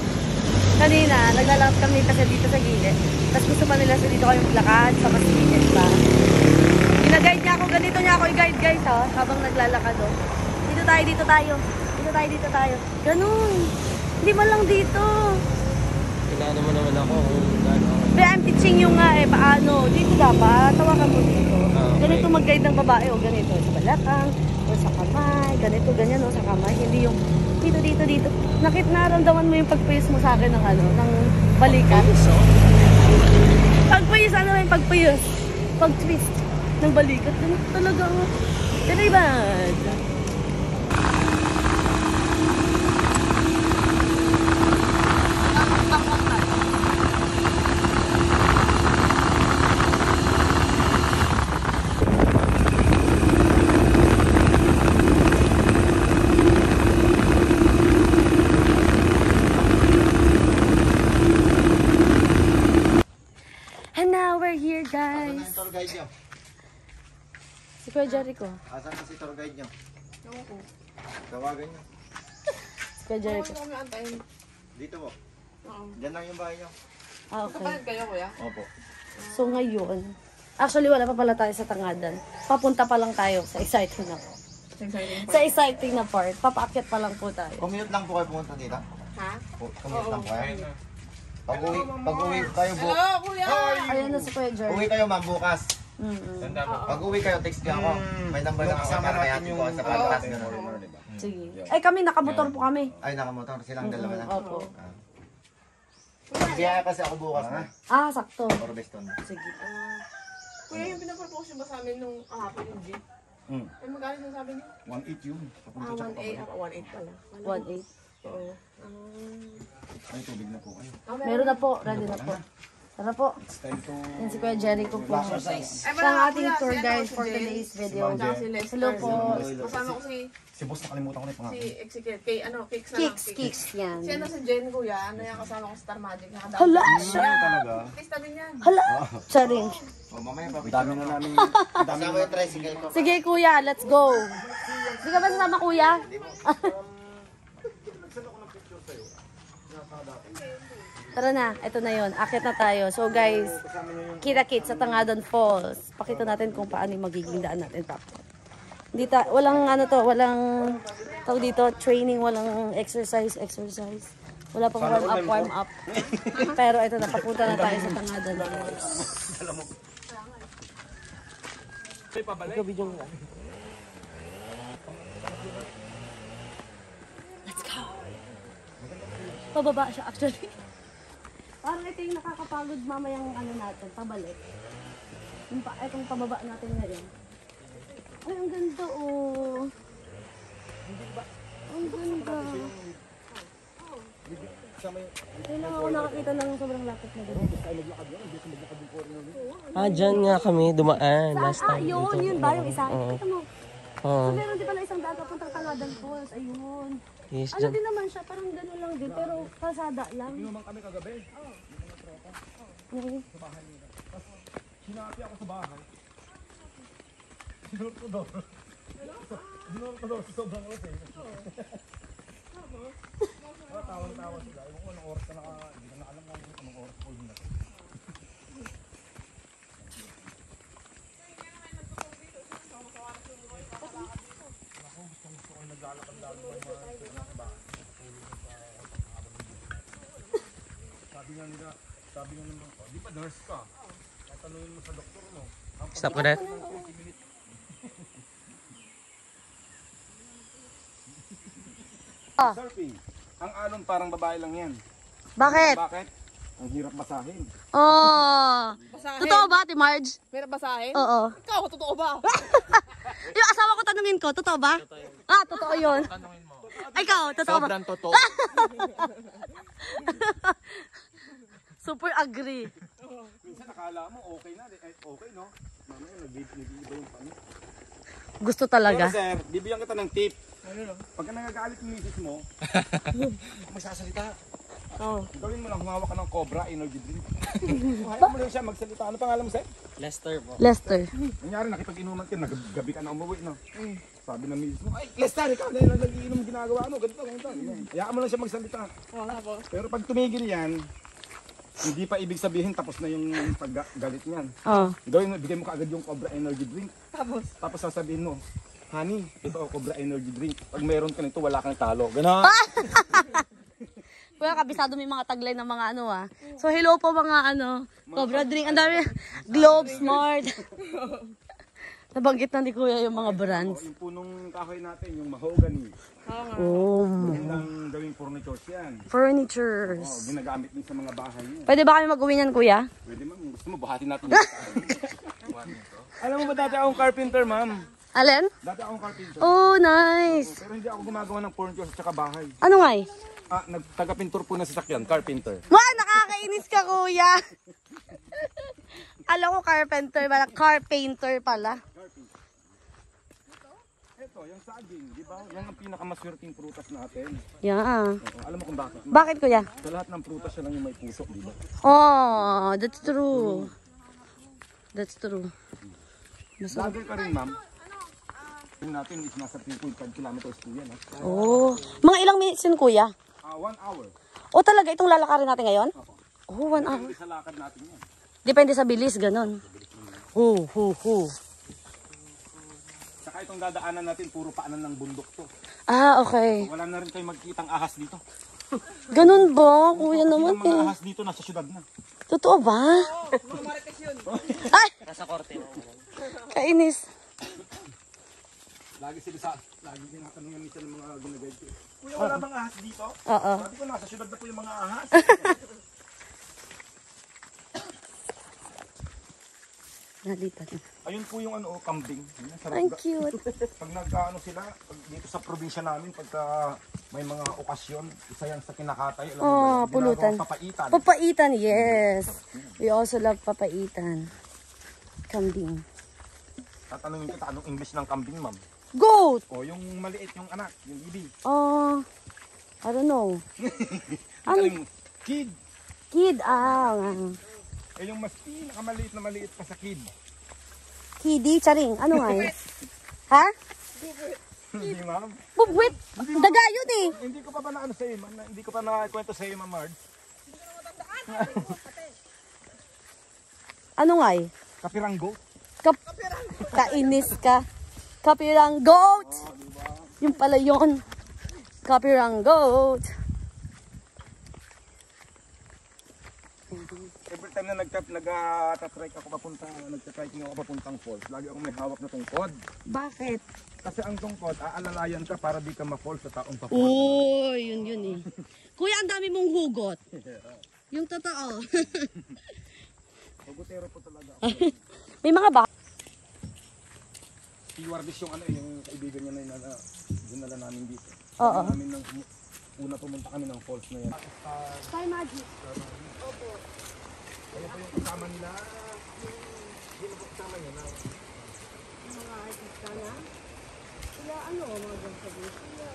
Kanina, naglalakad kami kasi dito sa gilid. Tapos gusto pa nila sa dito kayong maglakad sa mas gilid pa. Gina-guide niya ako, ganito niya ako i-guide guys ha, habang naglalakad oh. Dito tayo, dito tayo. Dito tayo, dito tayo. Ganun. Hindi man lang dito. Kailangan mo naman ako kung gano'n. Pero I'm teaching yung nga eh, paano. Dito dapat, tawakan mo dito. Okay. Ganito mag-guide ng babae o ganito. Sa balakang, o sa kamay, ganito, ganyan o sa kamay. Hindi yung dito, dito, dito. Naramdaman mo yung pagpuyos mo sa akin ng ano, ng balikat. Pagpuyos, ano yung pagpuyos? Pag-twist ng balikat. Ganito talaga. Diribad. And now we're here, guys. Asan na yung tour guide nyo? Si Kuya Jericho. Asan na si tour guide nyo? Ewan ko. Tawagan nyo. Si Kuya Jericho. Kami antayin. Dito po. Oo. Diyan lang yung bahay nyo. Ah, okay. Kapalit kayo kuya? Opo. So ngayon, actually wala pa pala tayo sa Tangadan. Papunta pa lang tayo sa exciting na part. Exciting. Sa exciting na part, papaakyat pa lang po tayo. Commute lang po kayo pumunta dito? Ha? Commute lang po kayo? Pag-uwi tayo bukas. Hello kuya! Ayan na si Kuya Jericho. Uwi kayo ma'am bukas. Tanda mo. Pag-uwi kayo, text niyo ako. May number lang ako para kaya ko sa podcast. Sige. Ay kami, nakamotor po kami. Ay, nakamotor. Silang dalawa lang. Opo. Biyaya kasi ako bukas na. Ah, sakto. Orbeston. Sige. Kuya, yung pinapropose ba sa amin nung kahapon yung jeep? Ay, magkano yung sabi niyo? 1.8 yun. Ah, 1.8. Ako, 1.8 pala. 1.8. Oo. Ay, tubig na po kayo. Meron na po. Ready na po. Tara po. Yan si Kuya Jericho po. Siya ang ating tour guide for today's video. Hello po. Kasama ko si Si boss, nakalimutan ko na yung pangalan. Execute. Kay ano, Kicks na lang. Kicks, kicks yan. Si ano si Jen kuya, ano yung kasama ko sa Star Magic. Hala! Talaga? Artista din yan. Hala! Charing. O, mamaya pa. Dami na namin. Dami na yung tricycle ko. Sige kuya, let's go. Di ka ba sasama kuya? Tara na, ito na yon. Akit na tayo. So guys, kita-kit sa Tangadan Falls. Pakita natin kung paano yung magiging daan natin papunta. Walang ano to, walang tawag dito, training, walang exercise. Wala pang warm up. Pero ito na, papunta na tayo sa Tangadan Falls. Let's go. Pababa siya actually. Parang ito yung nakakapagod mamayang ano natin, pabalik. Itong pababa natin ngayon. Ay, ang ganda oh. Ang ganda. Kailan ako nakakita ng sobrang lapit na ganda. Dyan nga kami dumaan last time. Yun ba yung isa? Kita mo. Oo. So, meron din pala isang daan papuntang Tangadan Falls. Ayun. Yes, Ano dyan. din naman siya, parang gano'n lang din, pero kalsada lang. Inuman kami kagabi. Okay. Sinapi ako sa bahay. Sinurot ko daw sa sobrang oras eh. Tawang-tawa sila. Ewan ko anong oras na hindi na alam ko anong oras ko yun na. Gusto ko naglalakad-lalakad ng mga sabi nga naman ko, di pa nurse ka. Tatanungin mo sa doktor mo. Stop ko na. Surfing. Ang alon parang babae lang yan. Bakit? Bakit? Ang hirap basahin. Oh. Basahin. Totoo ba, Ate Marge? Meron basahin? Oo. Ikaw, totoo ba? Yung asawa ko tanungin ko, totoo ba? Totoo yun. Tanungin mo. Ikaw, totoo ba? Sobrang totoo. Super agree. Minsan nakala mo okay na. Okay no? Mamaya nag-iiba yung pano. Gusto Pero talaga. sir, bibigyan kita ng tip. Pagka nagagalit yung misis mo, magsasalita. Gawin mo lang, humawak ka ng Cobra Energy Drink. Hayaan mo lang siya magsalita. Ano pangalan mo sir? Lester po. Lester. Nangyari, nakipag-inuman ka, naggabi ka na umuwi, no? Sabi ng misis mo, ay, Lester, ikaw na yun ang nag-iinom ginagawa mo, ganito. Hayaan mo lang siya magsalita. Pero pag tumigil yan, hindi pa ibig sabihin tapos na yung paggalit niyan. Gawin mo, bigay mo kaagad yung Cobra Energy Drink. Tapos sasabihin mo, honey, ito ang Cobra Energy Drink. Pag meron ka nito, wala kang talo. Ganon. Kuya, kabisado may mga taglay ng mga ano So hello po mga Cobra Drink. Ang dami. Globe, Smart. Nabanggit na ni Kuya yung mga brands. Yung punong kahoy natin, yung mahogany. Magandang gawing furnitures yan. Furnitures. Ginagamit din sa mga bahay niya. Pwede ba kami mag-uwi niyan, Kuya? Pwede ma'am, gusto mo, buhatin natin. Alam mo ba dati akong carpenter, ma'am? Alin? Dati akong carpenter. Oh, nice. Pero hindi ako gumagawa ng furnitures at saka bahay. Ano nga eh? Nagtaga-pintor po na sasakyan, carpenter. Wow, nakakainis ka, Kuya. Alam ko carpenter pala. Carpainter pala. Ito, yung saging, di ba? Yan ang pinakamaswerteng prutas natin. Yeah. Alam mo kung bakit? Bakit, Kuya? Sa lahat ng prutas, siya lang yung may puso, di ba? Oh, that's true. That's true. Lager ka rin, ma'am. Yung natin is nasa 3.5 kilometers po yan. Oh, mga ilang minutes yun, Kuya? 1 hour. Oh, talaga itong lalakarin natin ngayon? Oh, 1 hour. Sa lakad natin yan. Depende sa bilis, ganun. Saka itong dadaanan natin, puro paanan ng bundok to. Okay. Wala na rin kayo magkitang ahas dito. Ganun ba? Kuya naman Yung mga eh. ahas dito, nasa syudad na. Totoo ba? Ay! Nasa korte na. Kainis. Lagi tinatanong yan minsan ng mga ginagayad ko. Kuya, wala bang ahas dito? Oo. Sabi ko, nasa syudad na po yung mga ahas. Nalipat na. Ayun po yung kambing. Ang cute. Pag nag-ano sila, dito sa probinsya namin, pagka may mga okasyon, isa yan sa kinakatay. Alam mo ba yun? Pulutan. Ginagawang papaitan. Papaitan, yes. We also love papaitan. Kambing. Tatanungin kita, anong English ng kambing, ma'am? Goat! O, yung maliit, yung anak, yung baby. I don't know. Galing mo. Kid. Kid, Eh, yung mas pinakamaliit na maliit pa sa kid. Kiddy, charing. Ano nga yun? Ha? Hindi, ma'am. Bubwit. Daga yun eh. Hindi ko pa ba na ano sa'yo, ma'am? Hindi ko pa nakakwento sa'yo, ma'am Mard. Ano nga eh? Kapiranggo. Kainis ka. Kapirang goat! Yung pala yun. Kapirang goat. Every time na nagtatrike ako nagtatriking ako papuntang falls, lagi ako may hawak na tungkod. Bakit? Kasi ang tungkod, aalalayan ka para di ka ma-fall sa taong pa-fall. Oo, yun eh. Kuya, ang dami mong hugot. Yung totoo. Hugotero po talaga ako. May mga ba? Si Wardis yung yung kaibigan niya na dinala namin dito. Oo. Namin nang una pumunta kami ng falls na yan. Sky Magic. Kaya po yung kasama nila. Hindi po kasama niya na. Mga artista na. Sila mga gangsabi. Sila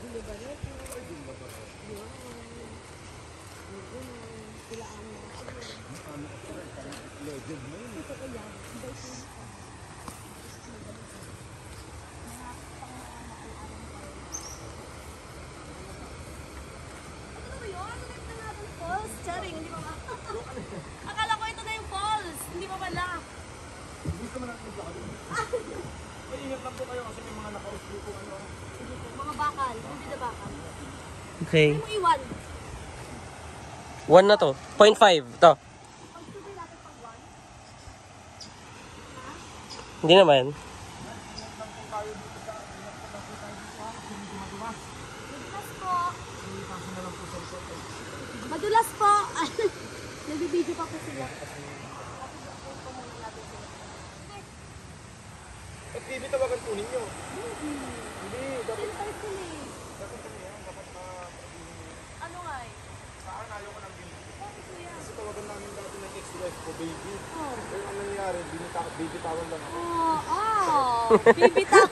Bilibaret. Sila Legend mo yun. falls. Charing, hindi pa ba? Akala ko ito na yung falls. Hindi pa pala. Gusto mo natin maglakad. Ay, ingat lang po kayo kasi may mga nakausli po Mga bakal. Hindi na bakal. Okay. Hindi mo iwan. 1 na to. 0.5. To. Hindi naman. Madulas po. Nagbibideo pa po sila. At bibitawagan po ninyo. Hindi. Dapat ano nga eh? Saan ayaw ko ng baby? Kasi tawagan namin dati ng ex-wife ko, baby. Pero ang nangyari, bibitawan lang ako. Bibitawan.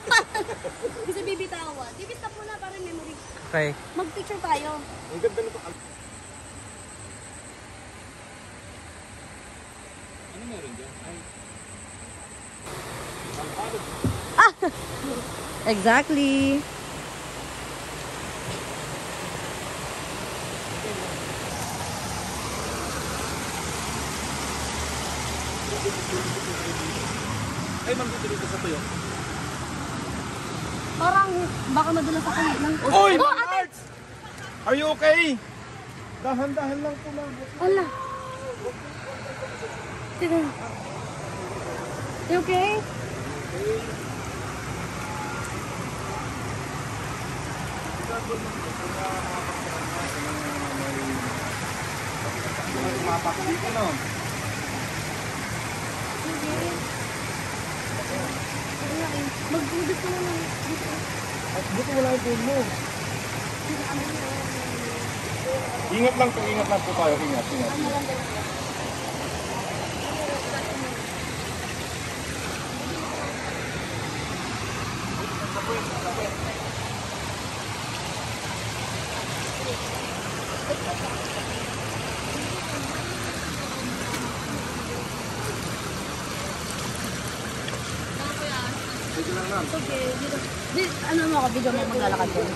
Kasi bibitawan. Bibitap mo na para memory. Okay. Mag-picture tayo. Ang ganda nito. Ano meron dyan? Exactly. Ay, mangguto dito sa tuyo. Parang baka madulas ako lang. Oy, Marks! Are you okay? Dahan-dahan lang po lang. Ala. Tignan. You okay? Mapak dito, no? Mag-udit ka naman. At dito wala yung phone mo. Ingat lang po tayo. Ingat. Okay, dito. Ano mo ako, video mo maglalakad doon?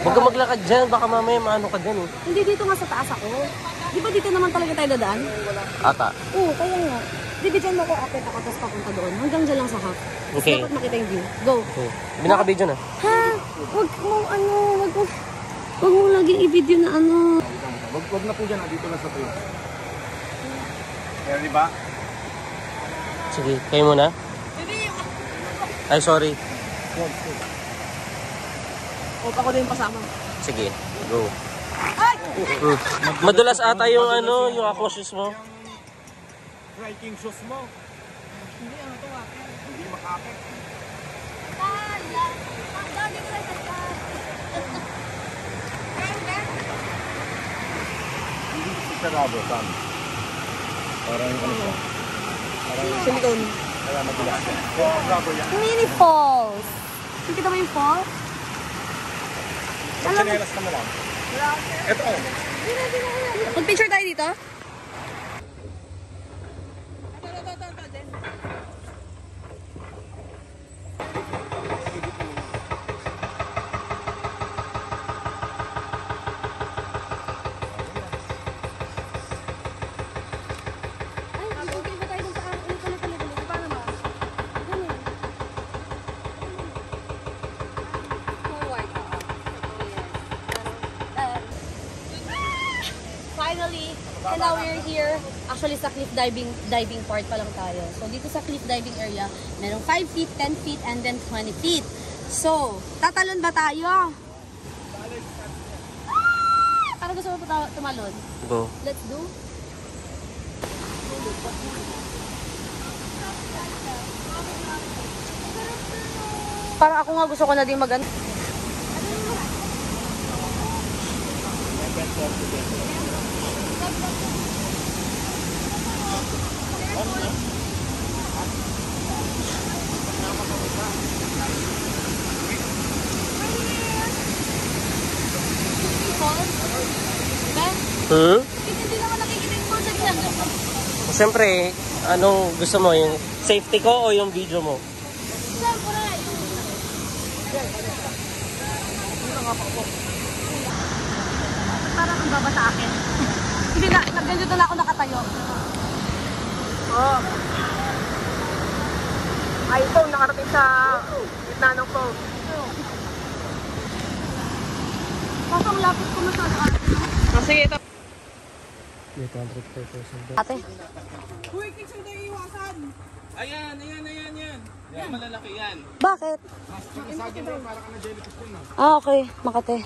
Huwag ka maglakad dyan. Baka mamaya maano ka dyan eh. Hindi, dito nga sa taas ako. Di ba dito naman talaga tayo dadaan? Ata. Oo, kaya nga. Di ba dyan mo ako akit ako tapos papunta doon? Hanggang dyan lang sa half. Okay. Dapat makita yung view. Go. Binaka-video na. Ha? Wag mo laging i-video na ano. Wag na po dyan. Dito lang sa tuyo. Kaya di ba? Sige, kayo muna. Ay, sorry. O, ako din pasama. Sige, go. Madulas ata yung yung aqua shoes mo. Hiking shoes mo. Hindi, ano to Hindi makakit. Hindi sarado, Sam. Parang siya. Silicone. Kaya madulas yan. Kaya grabo yan. Mini falls. Kita mo yung falls? Magsinelas ka na lang. Ito. Mag-picture tayo dito? And now we're here, actually sa cliff diving part pa lang tayo. So dito sa cliff diving area, merong 5 feet, 10 feet, and then 20 feet. So, tatalon ba tayo? Parang gusto mo pa tumalon? Go. Let's do. Parang ako nga gusto ko na din mag-ano. Hindi naman nakikita yung falls again. Siyempre, anong gusto mo? Yung safety ko o yung video mo? Siyempre. Parang ang baba sa akin. Hindi na, ganito na ako nakatayo. Oh. iPhone nakarating sa gitna ng phone. Kaso ang lapit ko masyado. Sige, ito. May contract per person. Ate. Uy, kids mo tayo iwasan. Ayan. Yan, malalaki yan. Bakit? Isagin mo, para ka na jellyfish din, no? Ah, okay. Makate.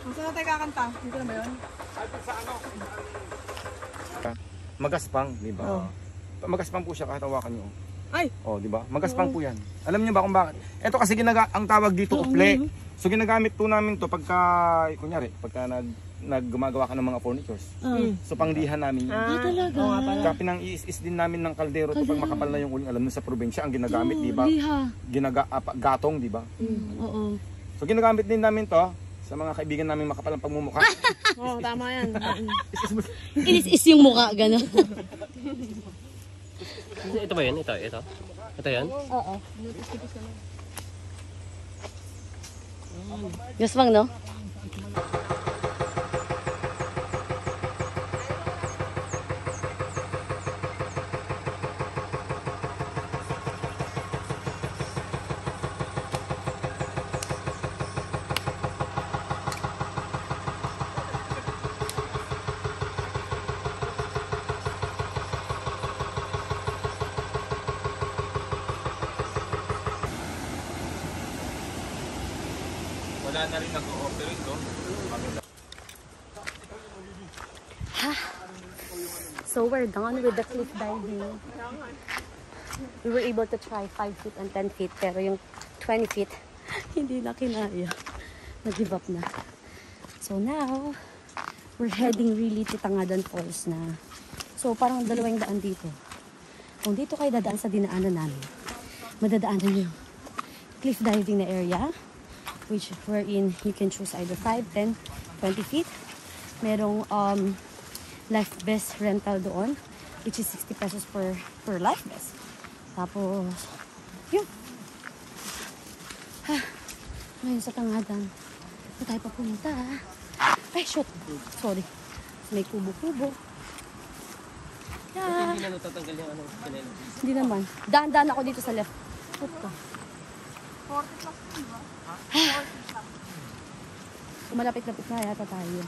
Saan na tayo kakanta? Dito na ba yun? Magaspang, di ba? Oh. Magaspang po siya kahit hawakan niyo. Ay! Oh, di ba? Magaspang po yan. Alam niyo ba kung bakit? Ito kasi ang tawag dito uple. So ginagamit po namin to pagka kunyari, pagka gumagawa ka ng mga furnitures. So panglihan namin yun. Talaga? Oo nga pala. Kaya pinang-iis din namin ng kaldero to pag makapal na yung uling. Alam mo sa probinsya ang ginagamit, di ba? Liha. Gatong, di ba? Oo. So ginagamit din namin to sa mga kaibigan namin makapal ang pagmumukha. Oo, tama yan. Inis-is yung mukha, gano'n. Ito ba yun? Ito yan? Oo. Gaspang, no? Wala na rin nag-ooperate, no? So we're done with the cliff diving. We were able to try 5 feet and 10 feet, pero yung 20 feet, hindi na kinaya. Nag-give up na. So now, we're heading really to Tangadan Falls na. So parang 2 daan dito. Kung dito kayo dadaan sa dinaanan namin, madadaanan yung cliff diving na area, which wherein you can choose either 5, 10, 20 feet. Merong life vest rental doon, which is 60 pesos per life vest. Tapos, yun. Ngayon sa Tangadan, na tayo papunta. Ay, shoot. Sorry. May kubo-kubo. Yeah. Hindi na natatanggal yung pinelo. Hindi naman. Daan-daan ako dito sa left. Puto. 40 plus din ba? Malapit-lapit na yata tayo.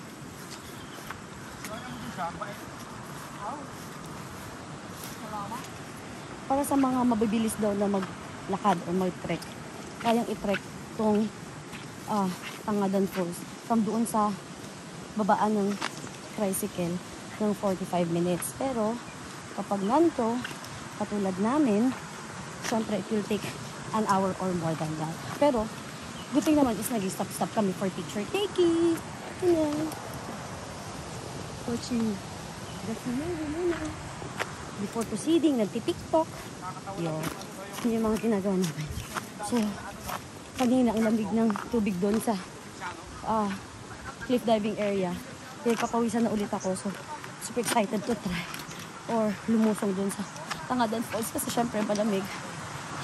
Para sa mga mabibilis daw na maglakad o mag-trek, kayang i-trek tong Tangadan Falls from doon sa babaan ng tricycle ng 45 minutes. Pero kapag nanto, katulad namin, syempre it will take an hour or more than that. Pero good thing naman is nag-stop-stop kami for picture taking. You know. Watching the scenery. Before proceeding, nagti-tiktok. Yun yung mga ginagawa namin. So, kanina ang lamig ng tubig doon sa cliff diving area. Kaya papawisan na ulit ako. So, super excited to try. Or lumusong doon sa Tangadan Falls kasi syempre malamig.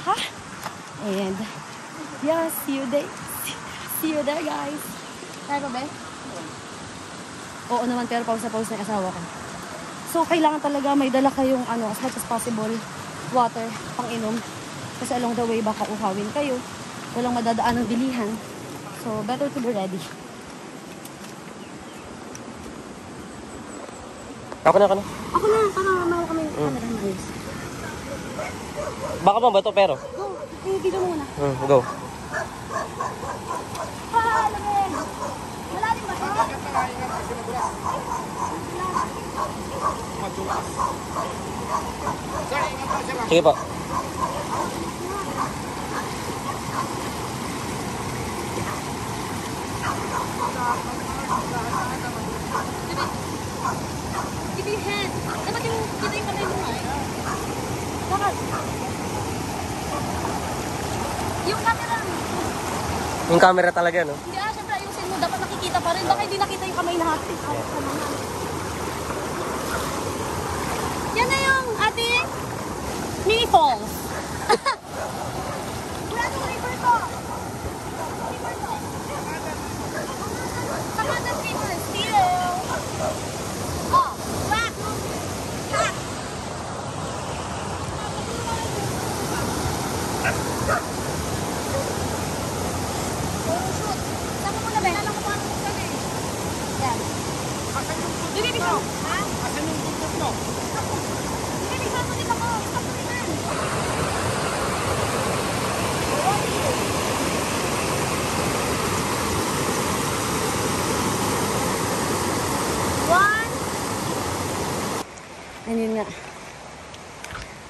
Ha? And, yeah, see you there, guys. Tayo ba, be? Oo naman, pero pause na yung asawa ko. So, kailangan talaga may dala kayong as much as possible water, pang-inom. Kasi along the way, baka uhawin kayo. Walang madadaan ng bilihan. So, better to be ready. Ako na. Ako na, para mahal kami. Camera nice. Baka ba to pero? Go, video mo muna. Go. Palamin! Malalim ba ito? Sige po. Give me your hand. Dapat yung kita yung kamay mo nga. Dapat. Yung camera. Yung camera talaga, no? Hindi syempre ayusin mo. Dapat nakikita pa rin. Baka hindi nakita yung kamay natin. Yan na yung ating mini falls. Wala nung river to. River to. Pangalan river. Still. Oh, back. Back. Shoot. Sama mo na ba? Alam ko paano mo kami. Yan. Dili dito. Ha? Asan yung buntot mo? Dili dito. Dito ko. Ito ko rin. One. Ayun nga.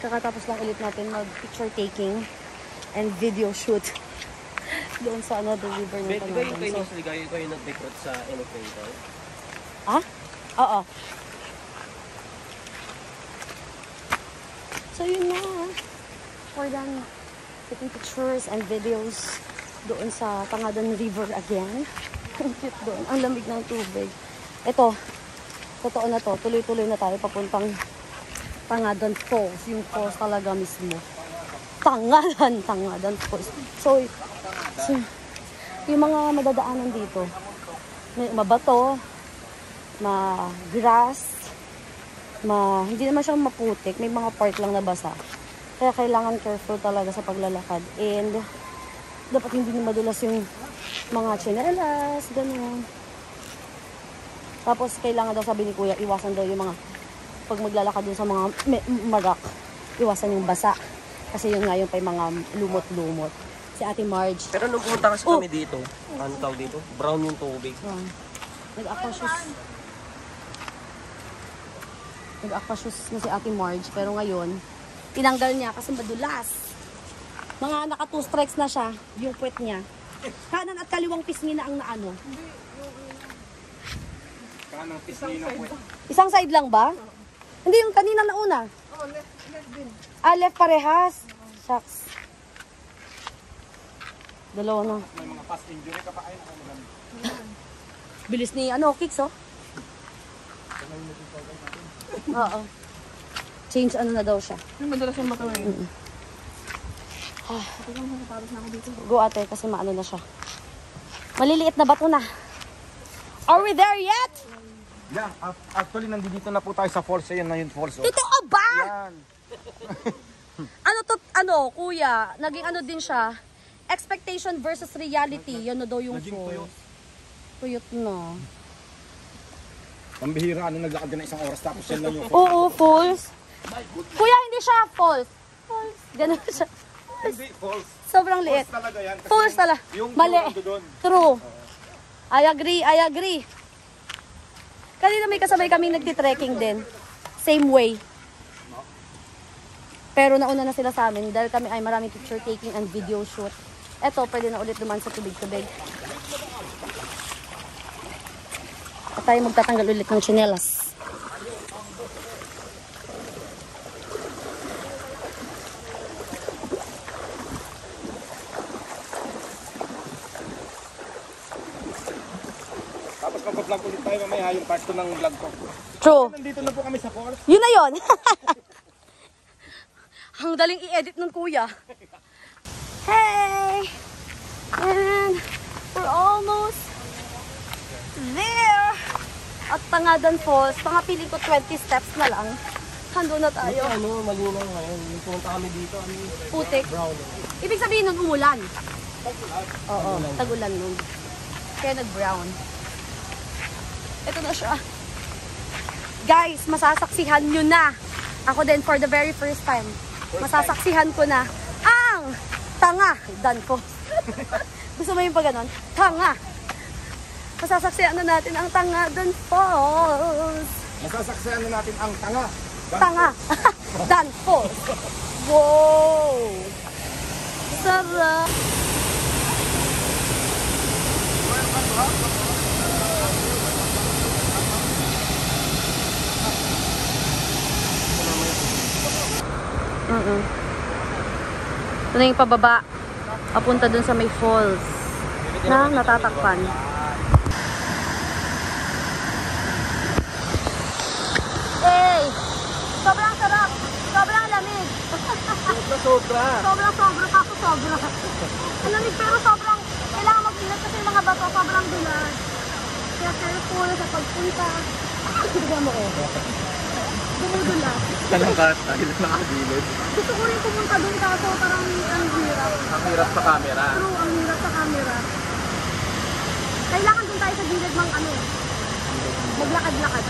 Kakatapos lang ulit natin mag-picture taking and video shoot doon sa another river ng Tangadan. Ikaw yung nag-recruit sa elevator? Ah? Oo. So yun na. We're done taking pictures and videos doon sa Tangadan River again. Ang cute doon. Ang lamig ng tubig. Ito, totoo na to. Tuloy-tuloy na tayo papuntang Tangadan Falls. Yung falls talaga mismo. Tangadan Falls. So yung mga madadaanan dito, may mabato, ma-grass, hindi naman siya maputik, may mga part lang na basa. Kaya kailangan careful talaga sa paglalakad. And dapat hindi madulas yung mga tsinelas, gano'n. Tapos kailangan daw, sabi ni Kuya, iwasan daw yung mga, pag maglalakad dun sa mga marak, iwasan yung basa. Kasi yun nga yung pa yung mga lumot-lumot. Si Ate Marge. Pero nung pumunta kasi kami dito, ano tawag dito? Brown yung tubig. Nag-aquashoes na si Ate Marge. Pero ngayon, tinanggal niya kasi madulas. Mga naka 2 strikes na siya, yung puwet niya. Kanan at kaliwang pisngi na ang naano. Kanang pisngi na po. Isang side lang ba? Hindi, yung kanina na una. Left din. Left parehas. Shucks. Dalawa na. May mga past injury ka pa ay nakamaganda. Bilis ni Kicks, oh. Oo. Change na daw siya. Yung madalas yung mata ngayon. Go ate, kasi maano na siya. Maliliit na bato na. Are we there yet? Yeah, actually nandito na po tayo sa falls. Ayan na yung falls. Oh. Totoo ba? Yan. Kuya, naging din siya. Expectation versus reality. Yan na daw yung Naging falls. Tuyot na. Pambihira, naglakad ka na 1 oras tapos yan lang yung falls. Oo, falls. Kuya, hindi siya falls. Falls. Ganun siya. Hindi, falls. Sobrang liit. Falls talaga yan. Kasi Falls talaga. Yung Mali. doon. True. I agree. Kanina may kasabay kami nagti-trekking din. Same way. Pero nauna na sila sa amin dahil kami ay maraming picture taking and video shoot. Eto, pwede na ulit duman sa tubig-tubig. At tayo magtatanggal ulit ng tsinelas. Tapos mag-vlog ulit tayo mamaya yung part 2 ng vlog ko. True. Nandito na po kami sa falls. Yun na yun. Ang daling i-edit ng kuya. Hey! And we're almost there. At Tangadan Falls, pangapiling ko 20 steps na lang. Hando na tayo. Malinaw ngayon. Yung pumunta kami dito, Putik. brown. Ibig sabihin nun, umulan. Oo, tagulan nun. Kaya nag-brown. Ito na siya. Guys, masasaksihan nyo na. Ako din for the very first time. Masasaksihan ko na ang tanga. Danfo. Gusto mo yung pag ganon? Tanga. Masasaksihan na natin ang tanga Danfo. Masasaksihan na natin ang tanga. Tanga. Danfo. Wow. Sarap. Ito na yung pababa. Papunta dun sa may falls na natatakpan. Hey! Sobrang sarap! Sobrang lamig! Sobra. Sobrang kako sobra. Ang lamig pero sobrang kailangan mag-ingat kasi yung mga bato sobrang dulas. Kaya careful sa pagpunta. Tignan mo oh. Dumudulas. Talangkat dahil nakagilid. Gusto ko rin pumunta dun kaso parang ang hirap. Ang hirap sa camera. True, ang hirap sa camera. Kailangan dun tayo sa gilid mang ano. Maglakad-lakad.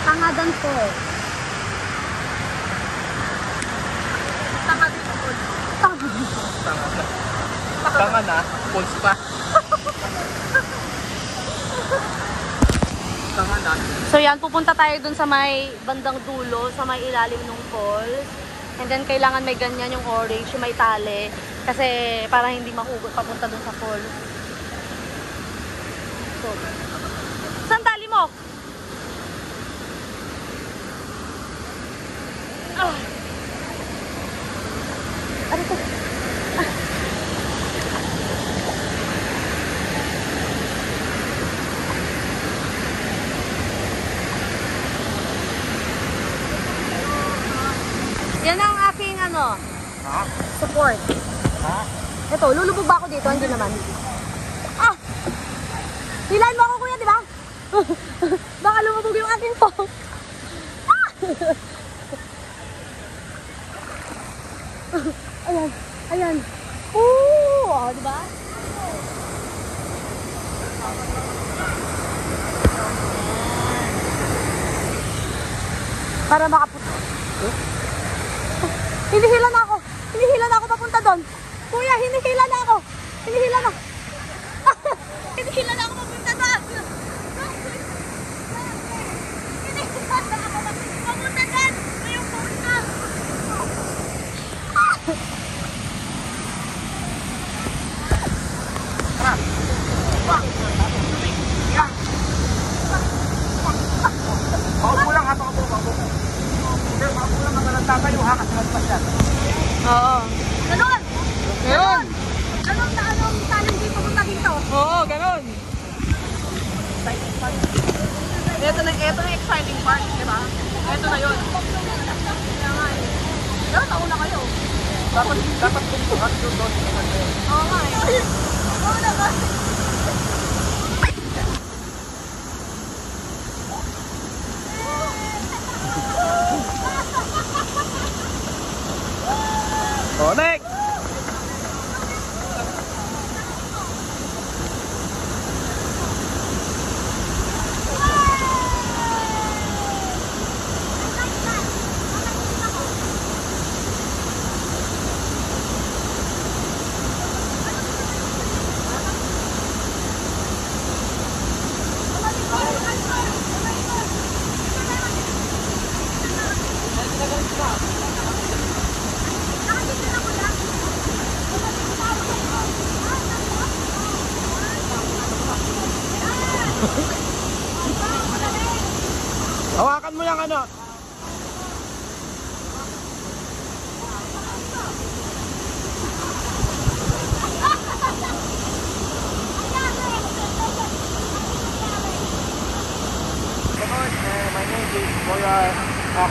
Tangadan po. Tanga na, pulse pa. Tanga na. So yan, pupunta tayo dun sa may bandang dulo, sa may ilalim ng falls. And then kailangan may ganyan yung orange, yung may tali. Kasi para hindi mahugot papunta dun sa falls. So, saan tali mo? Ano to? Yan ang aking ano, support. Ito, lulubog ba ako dito? Hindi naman. Hilahin mo ako kuya, di ba? Baka lumubog yung aking phone. Ayan, ayan. Oh, di ba? Para makapunta. Hinihila na ako. Hinihila na ako papunta doon. Kuya, hinihila na ako. Hinihila na. Hinihila na ako papunta doon. Hinihila na ako papunta doon. Ngayong punta. Paupo lang ha, paupo. Sir, paupo lang mga nagtatayo ha, kasi nagpasyan. Oo. Ganon! Ganon! Ganon na anong challenge yung pumunta dito? Oo, ganon. Ito na yung exciting part, di ba? Ito na yun. Kaya nga eh. Pero nauna kayo. Dapat kumpuhan doon. Oo nga eh. Oo naman. Oh, next! Hawakan mo yung ano. My name is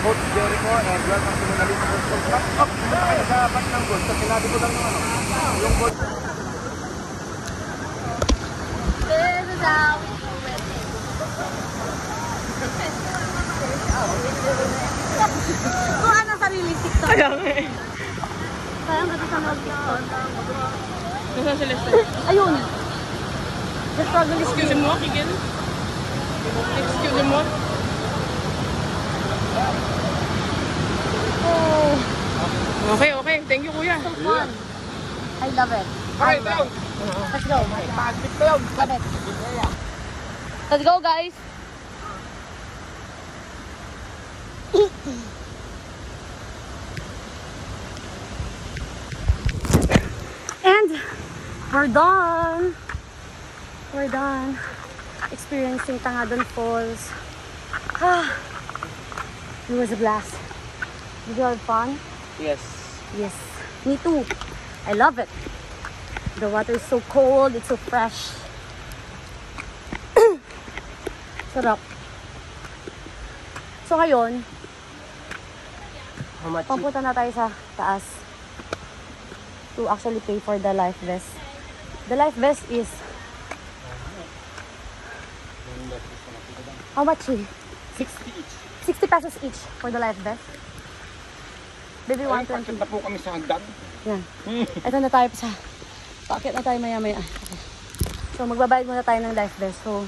Coach Jericho and welcome to Manalito Football Club. Punta kayo sa bat ng goal. Kasi sinabi ko lang yung ano. Yung goal. This is how we do it. Kung ano sarili TikTok. Kaya nga eh. Parang dito sa mga TikTok. Nasa sila. Ayun. struggle is Excuse-moi, Kigel. Excuse-moi. Oh, Okay, okay. Thank you, kuya. so fun. I love it. Okay, down. Let's go. Love it. Let's go, guys. And we're done. We're done experiencing Tangadon Falls. It was a blast. Did you have fun? Yes. Yes, me too. I love it. The water is so cold, it's so fresh. Sarap. So ngayon, How much? papunta na tayo sa taas to actually pay for the life vest. The life vest is how much? 60 pesos each for the life vest. Baby, 120. Na po kami sa hagdan. Yan. Ito na tayo sa packet na tayo maya-maya. Okay. So magbabayad muna tayo ng life vest. So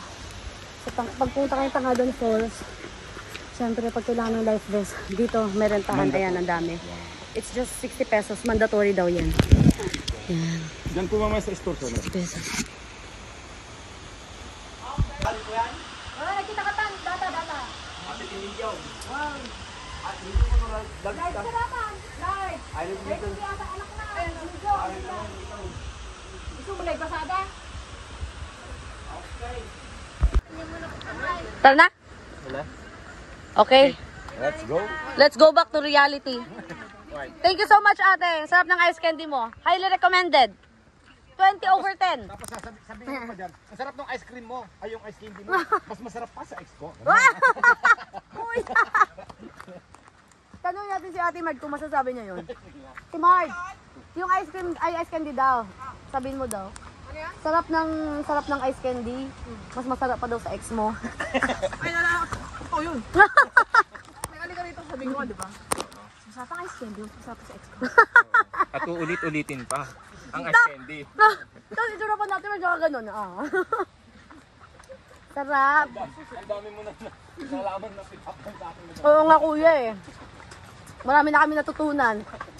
pagpunta kayo Tangadon Falls, siyempre pag kailangan ng life vest, dito may rentahan. Ayan, ang dami. It's just 60 pesos. Mandatory daw yan. Yan. Diyan po mamaya sa store. 60 pesos. Tara na? Okay. Let's go. Let's go back to reality. Thank you so much, ate. Sarap ng ice candy mo. Highly recommended. 20/10. Tapos sabihin mo dyan, ang sarap ng ice cream mo. Ay, yung ice candy mo. Mas masarap pa sa ex ko. Uy! Tanong natin si Ate Marg kung masasabi niya yun. Si Marg, yung ice cream, ay ice candy daw. Sabihin mo daw. Sarap ng ice candy. Mas masarap pa daw sa ex mo. Ay, nala. Oh, yun. May alika rito sabihin ko, di ba? Masarap ang ice candy. Mas masarap sa ex ko. At uulit-ulitin pa ang ice candy. Tapos ito na pa natin, medyo ka ganun. Sarap. Ang dami mo na nalaman na pick up sa akin. Oo nga kuya eh. Marami na kami natutunan.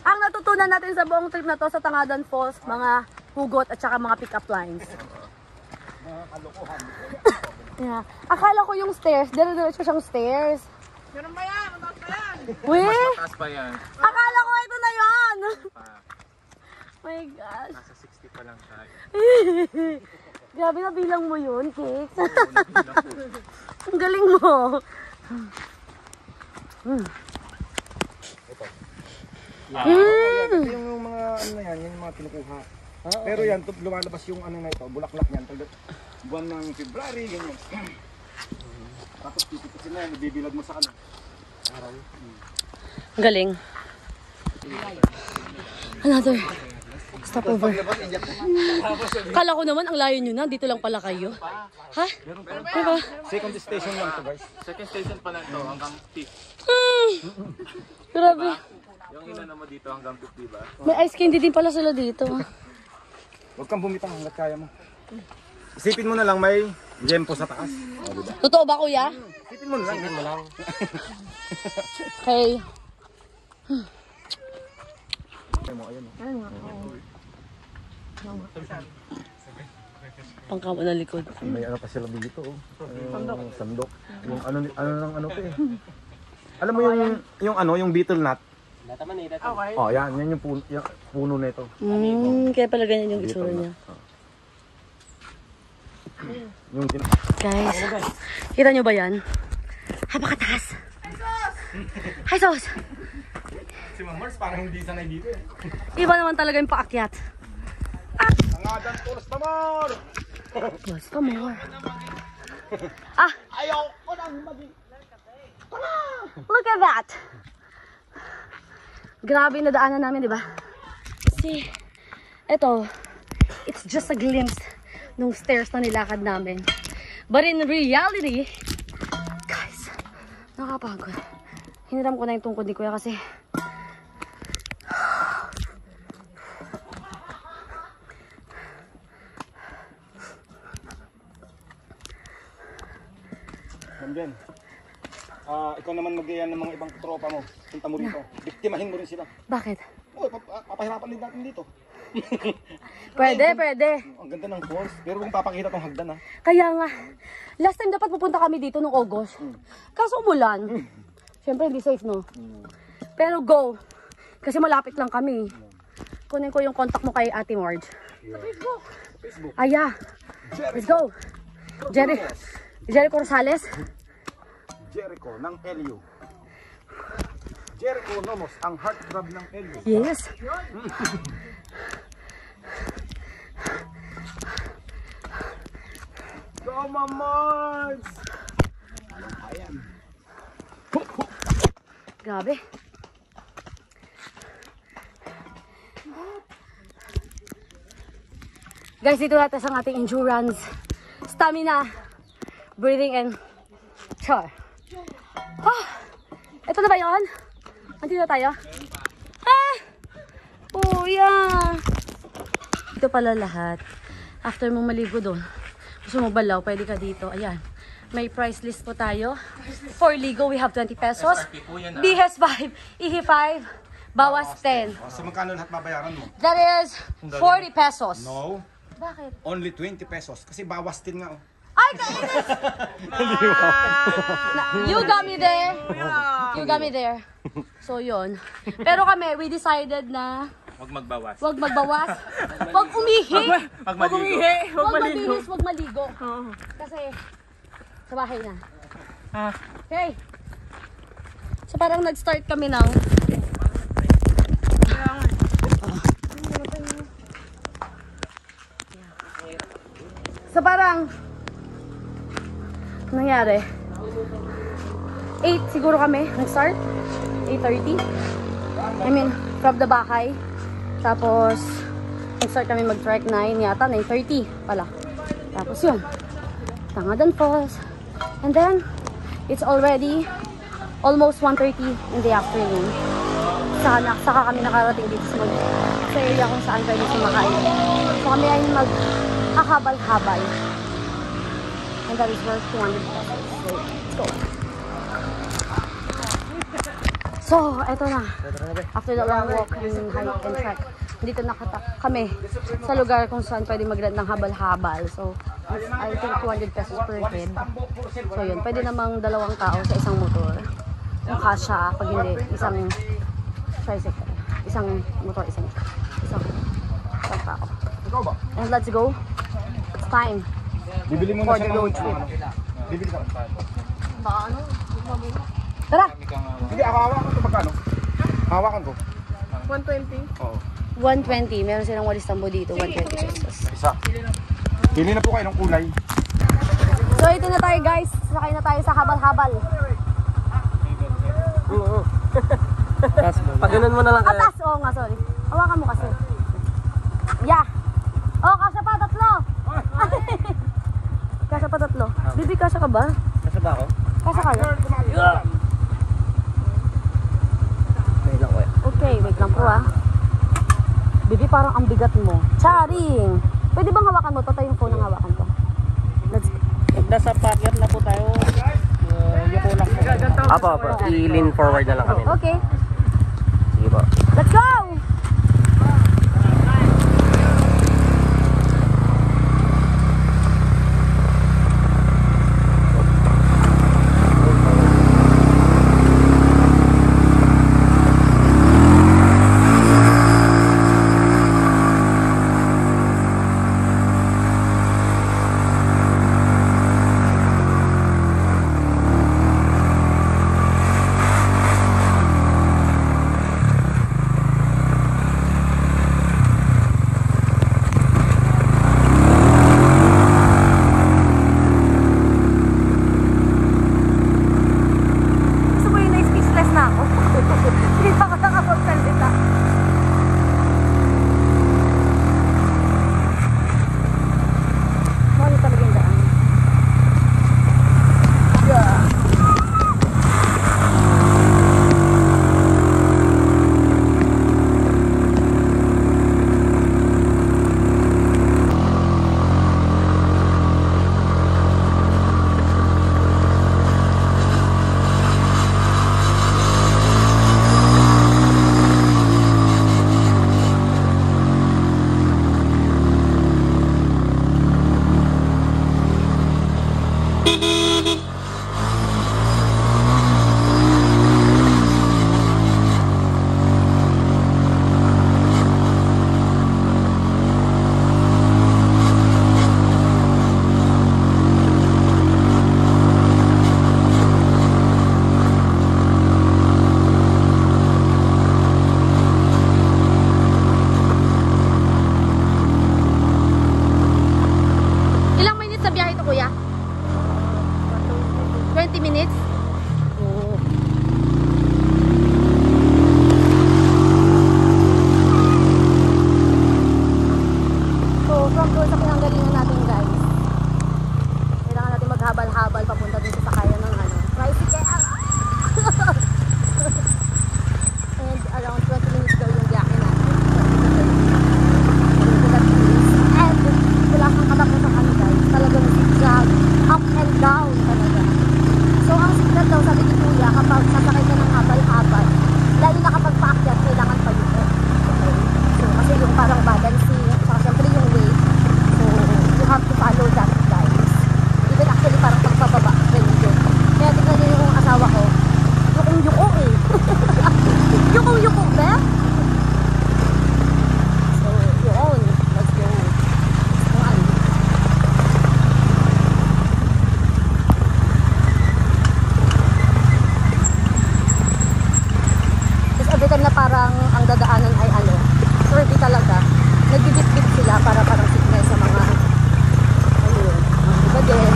Ang natutunan natin sa buong trip na to sa Tangadon Falls, mga hugot at saka mga pick-up lines. Yeah. Akala ko yung stairs, dire-diretso siyang stairs. Meron ba yan? Mataas pa yan. Weh! Taas pa yan. Akala ko ito na yan! My gosh. Nasa 60 pa lang tayo. Grabe na bilang mo yun, Cakes. Ang galing mo. Ito yung mga ano na yan, yan yung mga kinukuha. Pero yan, lumalabas yung ano na ito, bulaklak yan. Buwan ng February, ganyan. Tapos titipisin na yan, bibilad mo sa ano. Araw. Ang galing. Another stopover. Kala ko naman, ang layo nyo na. Dito lang pala kayo. Ha? Diba? Second station lang to, guys. Second station pa lang to hanggang 50. Grabe. Yung ina mo dito hanggang 50 ba? May ice candy din pala sila dito. Huwag kang bumitaw hanggat kaya mo. Isipin mo na lang may gempo sa taas. O, diba? Totoo ba, kuya? Isipin mo na lang. Isipin mo lang. Okay. Pangkamo na likod. May ano pa sila dito, oh. Sandok. Yung ano lang ano to eh. Alam mo yung beetle nut? Okay. Oh, yan yung puno nito. Kaya pala ganyan yung itsura niya. Yung Guys, kita nyo ba yan? Napakataas. Hi, Sos! si Mars parang hindi sanay dito eh. Iba naman talaga yung paakyat. Tangadon Falls pa more! Basta more. Ayaw ko nang Look at that! Grabe na daanan namin, di ba? See, eto, it's just a glimpse ng stairs na nilakad namin. But in reality, guys, nakapagod. Hiniram ko na yung tungkod ni Kuya kasi Nandyan. Ikaw naman mag-iyan ng mga ibang tropa mo. Punta mo rito. Biktimahin mo rin sila. Bakit? Oo, papahirapan din natin dito. Pwede. Ang ganda ng falls. Pero kung papakita tong hagdan ha. Kaya nga, last time dapat pupunta kami dito noong August. Kaso umulan. Siyempre hindi safe, no? Pero go. Kasi malapit lang kami. Kunin ko yung contact mo kay Ate Marge. Sa Facebook. Aya. Let's go. Jericho Rosales. Jericho ng LU. Jericho Nomos, ang heartthrob ng LU. Yes. Go, Mamars! Ayan. Grabe. Guys, dito natin ang ating endurance, stamina, breathing, and char. Ito na ba yun? Andito na tayo? Yeah. Ito pala lahat. After mong maligo doon, gusto mo balaw, pwede ka dito. Ayan. May price list po tayo. For ligo, we have 20 pesos. BS 5, IHI 5, bawas 10. So magkano lahat babayaran mo? That is 40 pesos. No. Bakit? Only 20 pesos. Kasi bawas din nga oh. Ay, kainis! You got me there. You got me there. So, yun. Pero kami, we decided na Huwag magbawas. wag magbawas. Wag umihi. Huwag umihi. Huwag Wag maligo. mabilis, wag maligo. Kasi, sa bahay na. Okay. So, parang nag-start kami ng So, parang nangyari 8 siguro kami nag-start 8:30 I mean from the bahay, tapos nag-start kami mag-trek 9 yata 9:30 pala, tapos yun Tangadan Falls, and then it's already almost 1:30 in the afternoon. Saka kami nakarating dito sa area kung saan pwede sumakay. So kami ay maghahabal-habal. And that is worth 200 pesos. So, let's go. So, eto na. After the long walk and hike and trek, dito kami sa lugar kung saan pwede mag-rent ng habal-habal. So, I think 200 pesos per head. So, yun. Pwede namang 2 tao sa isang motor. Kung kasha, pag hindi, isang tricycle. Isang motor, isang tao. And let's go. It's time. Bibili mo For na the siya road trip. Bibili ka. Tara! Hindi, ako hawakan ko magkano? Hawakan ko. 120. Oo. 120. Meron silang walis tambo dito. 120 pesos. Isa. Pili na po kayo ng kulay. So, ito na tayo guys. Sakay na tayo sa habal-habal. Pag ganun mo na lang Atas! Oo nga, sorry. Hawakan mo kasi. Yeah! Oh, kasya pa, 3! Kasya pa 3. Bibi, kasya ka ba? Nasa ba ako? Kasya ka lang? Wait lang ko eh. Okay, wait lang po ah. Bibi, parang ang bigat mo. Charing! Pwede bang hawakan mo? Tatay yung phone ang hawakan ko. Let's go. Pag nasa packet na po tayo, yuko lang po. Apo. I-lean forward na lang kami. Okay. Sige po. Let's go! 20 minutes? Oo. So, from doon sa pinanggalingan natin guys, kailangan natin maghabal-habal papunta dun sa sakayan ng tricycle. And around 20 minutes daw yung biyahe natin. And wala kang katapusan kami guys. Talagang zigzag, up and down talaga. So ang signal daw sabi ni Kuya, kapag sasakay ka ng habal-habal, lalo na kapag paakyat, kailangan pa yun. Okay. So kasi yung parang balancing, saka syempre yung weight. So you have to follow that guys. Even actually parang pagpababa, ganyan yun. Kaya tignan niyo yung asawa ko, yuko eh. Yuko ba? So yun, let's go. Every time na parang ang dadaanan ay survey talaga, nagbibit-bit sila para parang signal sa mga iba din,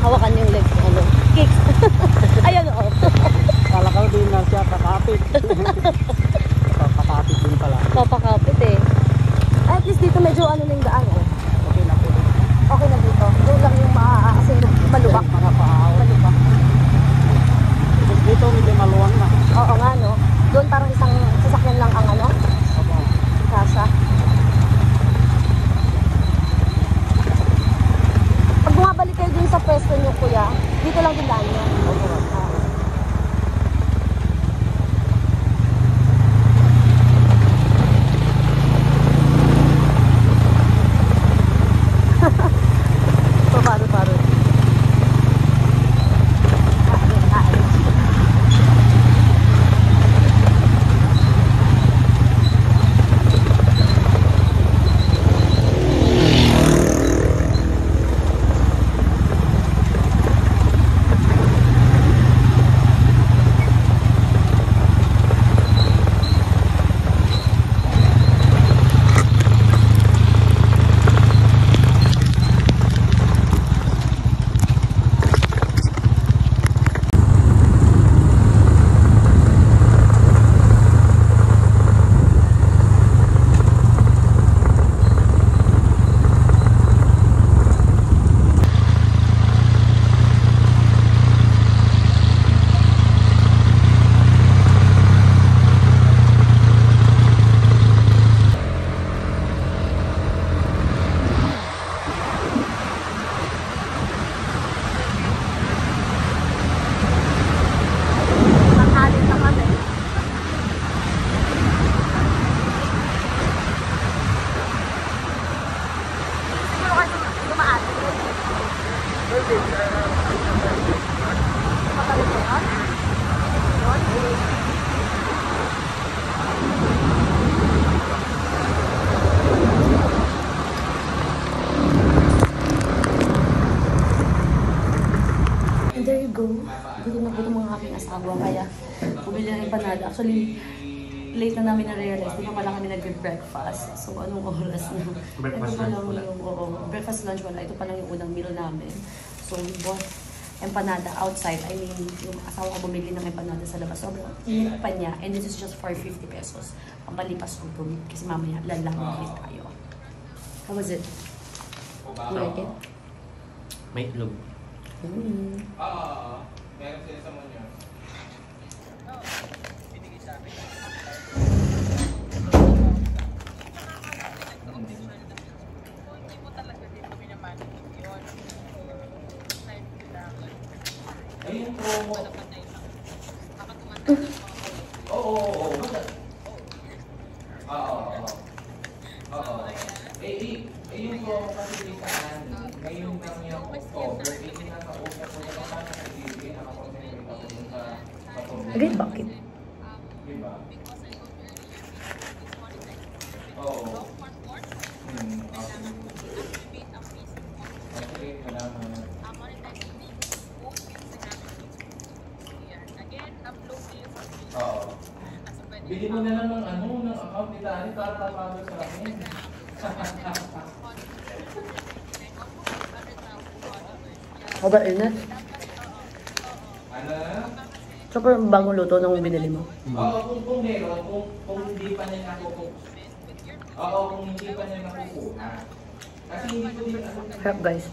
hawakan yung leg kicks. Ayan o. Kalakaw din na siya, kakapit. Papakapit din pala. Papakapit eh. At least dito medyo na yung daan oh. Okay na po. Okay na dito. Doon lang yung kasi malubak. Mga paaw. Malubak. Dito medyo maluwang na. Oo nga no. Doon parang isang sasakyan lang ang kasa. Pag bumabalik kayo dun sa pwesto nyo kuya, dito lang din daan niya. Paro. There you go. Gutom na gutom ang aking asawa. Kaya bumili ng empanada. Actually, late na namin na-realize. Di pa pala kami nag-breakfast. So, anong oras na? Breakfast ito pa lang lunch yung, breakfast lunch wala. Ito pa lang yung unang meal namin. So, we bought empanada outside. I mean, yung asawa ko bumili ng empanada sa labas. Sobrang init pa niya. And this is just for 50 pesos. Pampalipas ko ito. Kasi mamaya, lalamang ulit tayo. How was it? You like it? May itlog. Meron sila sa Monyo. Ayun promo. Oo. Yung promo kasi saan? Ngayon lang yung October, hindi na sa-usap ko na naman sa TV, nakakonsentrate ako dun sa promo. Agad, bakit? Diba? Oo. Okay, malaman. Oo. Bili mo na lang ng ng account ni Tani para papalo sa akin. Sobrang init. Ano? Sobrang bagong luto nung binili mo. Oo, kung meron, kung hindi pa niya nakukuha. Oo, kung hindi pa niya nakukuha. Kasi hindi ko din Harap guys.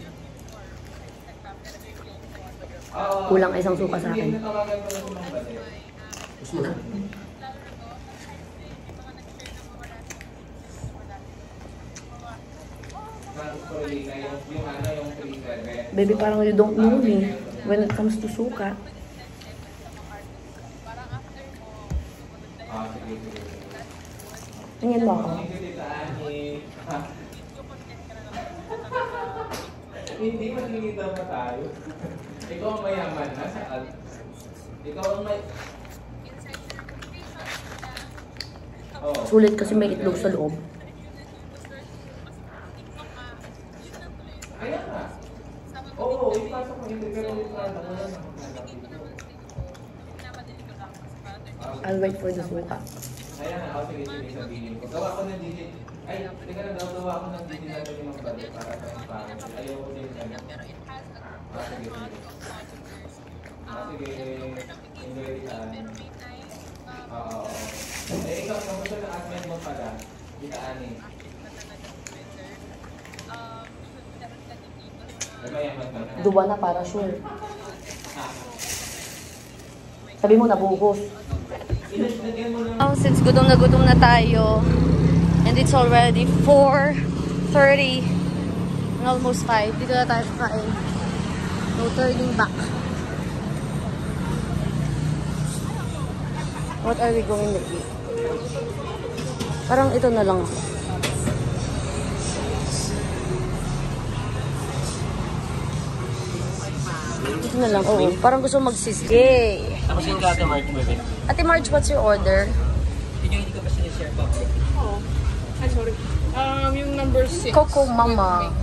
Oo. Kulang isang suka sa akin. Hindi natawagan ko lang ng balik. Baby, parang you don't know me when it comes to suka. Tingin mo ako. Hindi magkikita pa tayo. Ikaw ang mayaman na sa ikaw ang may... Sulit kasi may itlog sa loob. Kaya nga. Oo, ipasok mo hindi pero ipasok mo lang. I'll wait for the suka. Kaya nga, sige, sabihin ko. Gawa ko ng digit. Ay, teka lang, gawa ko ng digit natin yung mga balik para sa pangit. Ayoko din ka na. Sige, sige. Sige, enjoy itaan. Oo. Eh, ikaw, kamusta na admin mo pala? Itaan eh. Duwa na para sure. Sabi mo nabuhos. Since gutom na tayo, and it's already 4:30 and almost 5, dito na tayo kakain. No turning back. What are we going to eat? Parang ito na lang ako. Ito na lang, oo. Parang gusto mag-sisgay. Tapos yung Ate Marge mo din. Ate Marge, what's your order? Hindi ko pa sinishare public. Oo. Ay, sorry. Yung number 6. Coco Mama.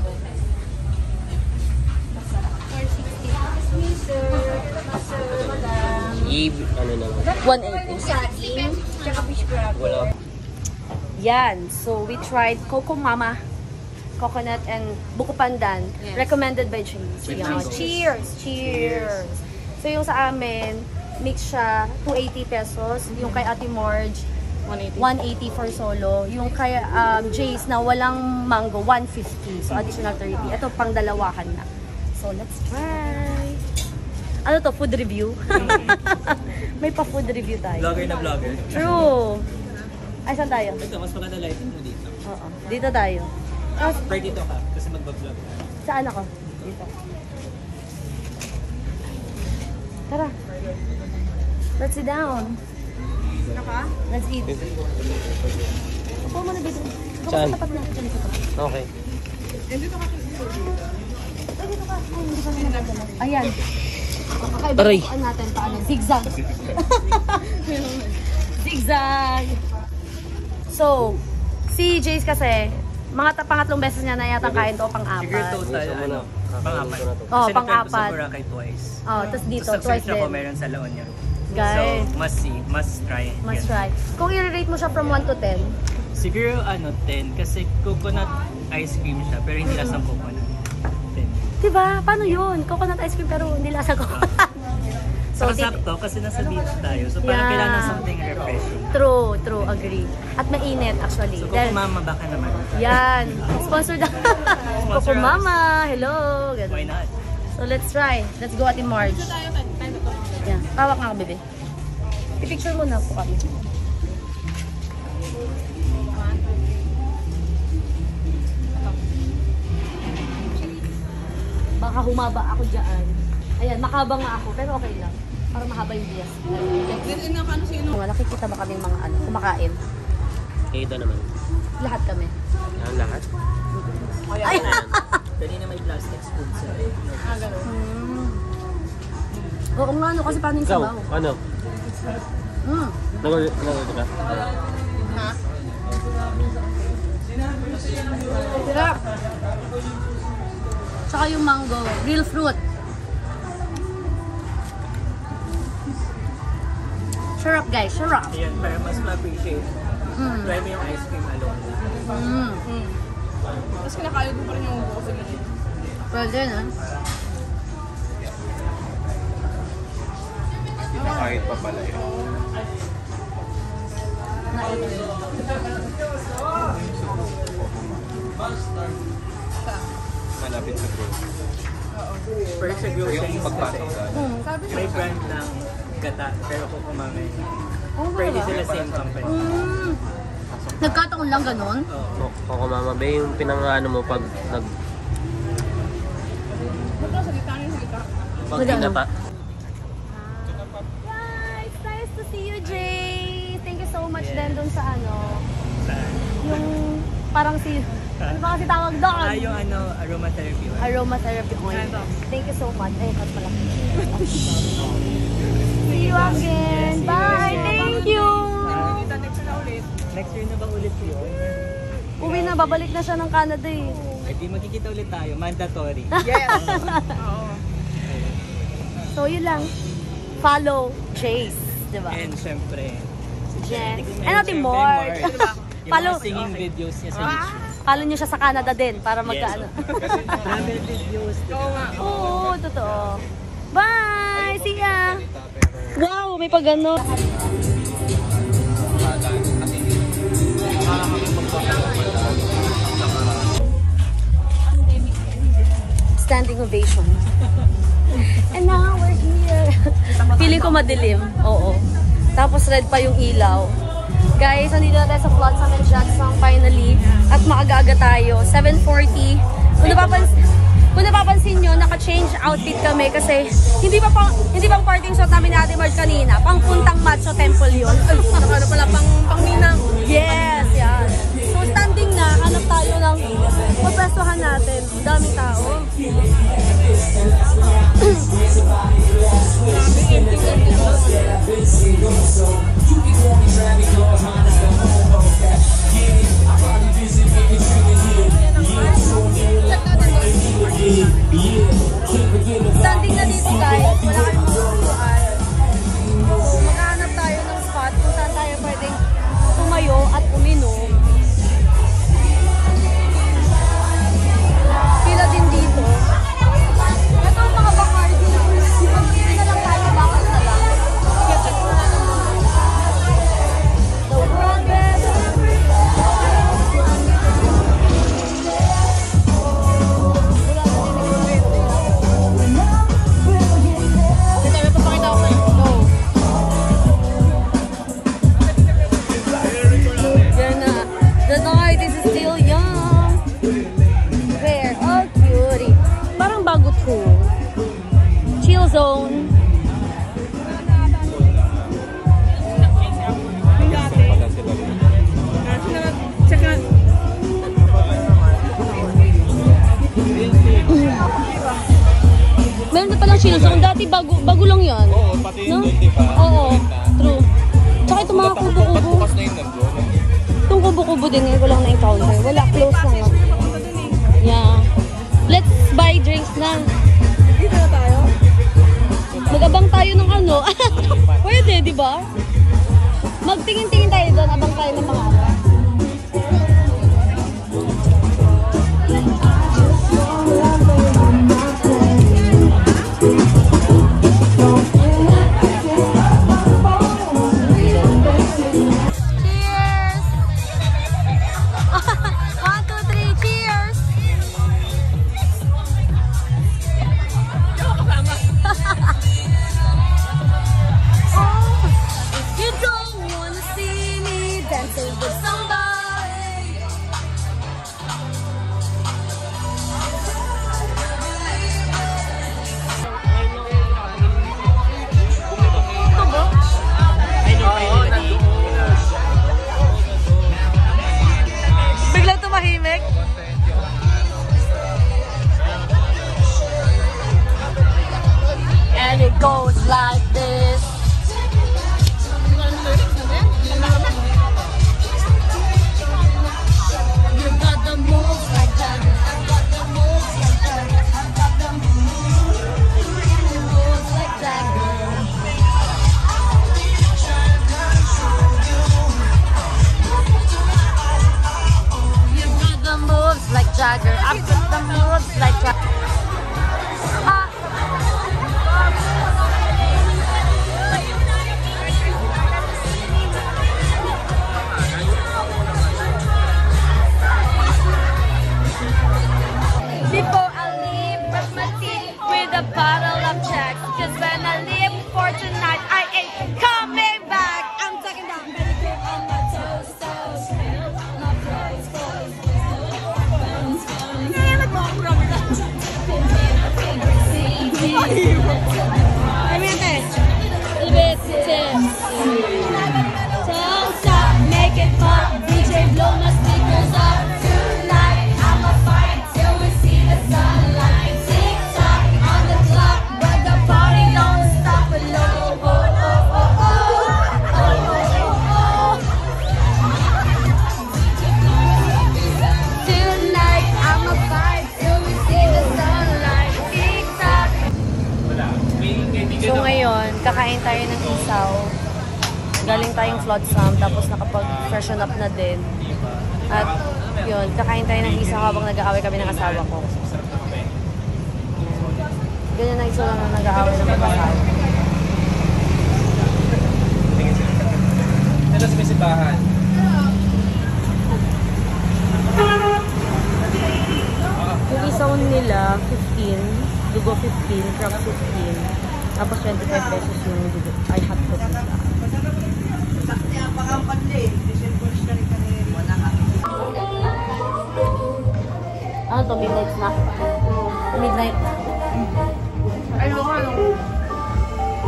Eve, ano na lang. 180. Wala. Yan. So, we tried Coco Mama, coconut, and buko pandan. Yes. Recommended by James. Yan. Cheers! Cheers! So, yung sa amin, mix siya, 280 pesos. Yung kay Ate Marge, 180 for solo. Yung kay Jace na walang mango, 150. So, additional 30. Ito, pang dalawahan na. So, let's try. Ano to? Food review? May pa-food review tayo. Vlogger na vlogger. True. Ay, saan tayo? Ito, mas maganda lighting mo dito. Oo. Dito tayo. Tapos, Pero dito ka, kasi mag-vlog ka. saan ako? Dito. Tara. Let's sit down. Let's eat. Upo mo na dito. Saan? Tapat na. Diyan sa tapat. Okay. Ay, dito ka. Ay, hindi pa na nadala. Ayan. Aray. Kakaiba natin paano. Zigzag. Zigzag. So, si Jace kasi, pangatlong beses niya na yata kain to, pang-apat. Siguro total, pang-apat. Oh, Kasi pang-apat. nag-try ko sa Boracay twice. Oh, tapos dito, Tapos twice nag-search ako, din. meron sa La Union. Guys. So, must see, must try. Must Yan. try. Kung i-rate mo siya from 1 to 10, Siguro 10 kasi coconut ice cream siya pero hindi lasang coconut. 10. diba? Paano yun? Coconut ice cream pero hindi lasa coconut. So, Saka sakto kasi nasa beach tayo. So parang Yeah. kailangan ng something refreshing. True, agree. At mainit actually. So Dahil- Coco Mama baka naman. Yan. Sponsor na. Coco us. Mama. Hello. Ganun. Why not? So let's try. Let's go Ate Marge. Yan. Kawak nga ka, bebe. I-picture mo na po kami. Baka humaba ako dyan. Ayan, makaba nga ako. Pero okay lang. Para mahaba yung bias. Nakikita ba kami mga kumakain? Ito naman. Lahat kami. Ang lahat. Ay! Dali na may plastic spoon sa Oo nga, no, kasi paano yung Ikaw, sabaw? ano? Nag-order ka? Sarap. Tsaka yung mango. Real fruit. Sarap guys, sarap. Yan, para mas ma-appreciate. Try mo yung ice cream alone. Tapos kinakalit mo pa rin yung buko sa gilid. Pwede na. Kahit pa pala yun. Malapit sa grocery. Pero sa grocery Yung pagpasok ka. may brand ng gata, pero kung kumamay. Oh, Pero di sila same company. Nagkataon lang ganun? Coco Mama Bay, yung pinangano mo pag ginata. Guys, nice to see you, Jay. Thank you so much din dun sa ano. Yung parang si... Ano ba kasi tawag doon? Yung aromatherapy one. Aromatherapy oil. Thank you so much. Ay, cut pala. See you again. Bye. Thank you. Next year na ba ulit yun? Uwi na, babalik na siya ng Canada eh. Ay, di magkikita ulit tayo. Mandatory. Yes! So, yun lang. Follow Chase, di ba? And syempre, Jen. And And nothing more. Yung Follow, mga singing videos niya sa YouTube. follow nyo siya sa Canada din para magkaano. Travel videos. Oo, totoo. Bye! See ya! Wow, may pag-ano. Standing ovation. And now we're here. Feeling ko madilim. Oo. Tapos red pa yung ilaw. Guys, nandito na tayo sa Flotsam and Jetsam finally. At maaga-aga tayo. 7:40. Kung napapansin nyo, naka-change outfit kami kasi hindi pang parting shot namin ni Ate Marge kanina. Pang puntang Macho Temple yun. Ano pala, pang Minang. Yes, yan. So standing na, hanap tayo ng pagpestuhan natin. Daming tao. Standing na dito guys, wala kayong makukuhaan. So maghahanap tayo ng spot kung saan tayo pwedeng tumayo at uminom. Pila din dito. Ito ang mga Bacardi. Pag-pili na lang tayo, bakit na lang. I-check mo na lang. The world best. The night is still young. Where? Oh, cutie. Parang bago to. Chill zone. Meron na palang chill zone. Dati bago lang yan. Oo, pati no? yun, di ba? Oo, true. Tsaka ito mga kubo-kubo. Bukas na yun nandun. Itong kubo-kubo din ngayon ko lang na-encounter. Wala, close na nga. Yeah. Let's buy drinks na. Dito na tayo. Mag-abang tayo ng ano. Pwede, di ba? Magtingin-tingin tayo doon. Abang tayo ng mga ano. swagger. I put the moves like before I leave, brush my teeth with a bottle of Jack. Cause when I leave for tonight, I ain't coming back. I'm talking about manicure on my toes, toes. My toes, toes. Don't stop, make it pop. DJ blow my speakers up. Tonight I'ma fight till we see the sunlight. Tick tock on the clock, but the party don't stop. Low, oh, oh, oh, oh, oh, oh, oh. Tonight I'ma fight till we see the sunlight. Tick tock. So ngayon, kakain tayo ng isaw. Galing tayong Flotsam, tapos nakapag-freshen up na din. At yun, kakain tayo ng isaw habang nag-aaway kami ng asawa ko. Ganyan na itsura na nag-aaway ng mag-asawa. Ito sa simbahan. Yung isaw nila, 15. Dugo 15, crab 15. Tapos 25 pesos yung dugo. Ay, hotdog nila. Ano to? Midnight snack? Midnight.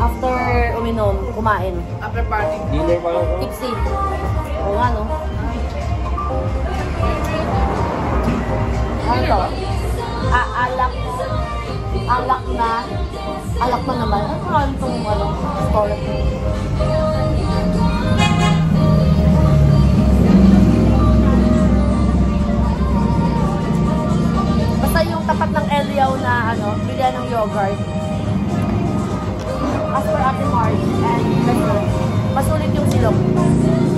After uminom, kumain. After party. Dinner pa lang. Tipsy. Oo nga, no? Ano to? Alak. Alak na naman. Ano itong story? Basta yung tapat ng Eliaw na bilihan ng yogurt. As for Ate Marge and Lester, mas ulit yung silog.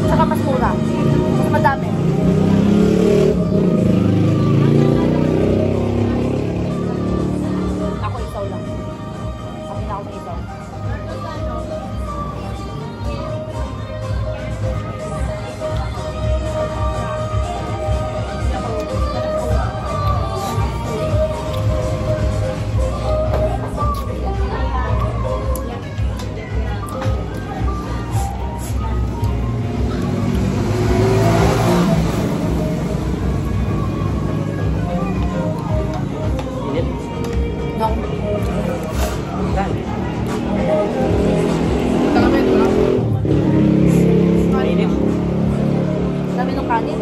Saka mas mura. Mas madami. Ako isaw lang. Sabi na ako ng isaw. Dami ng kanin.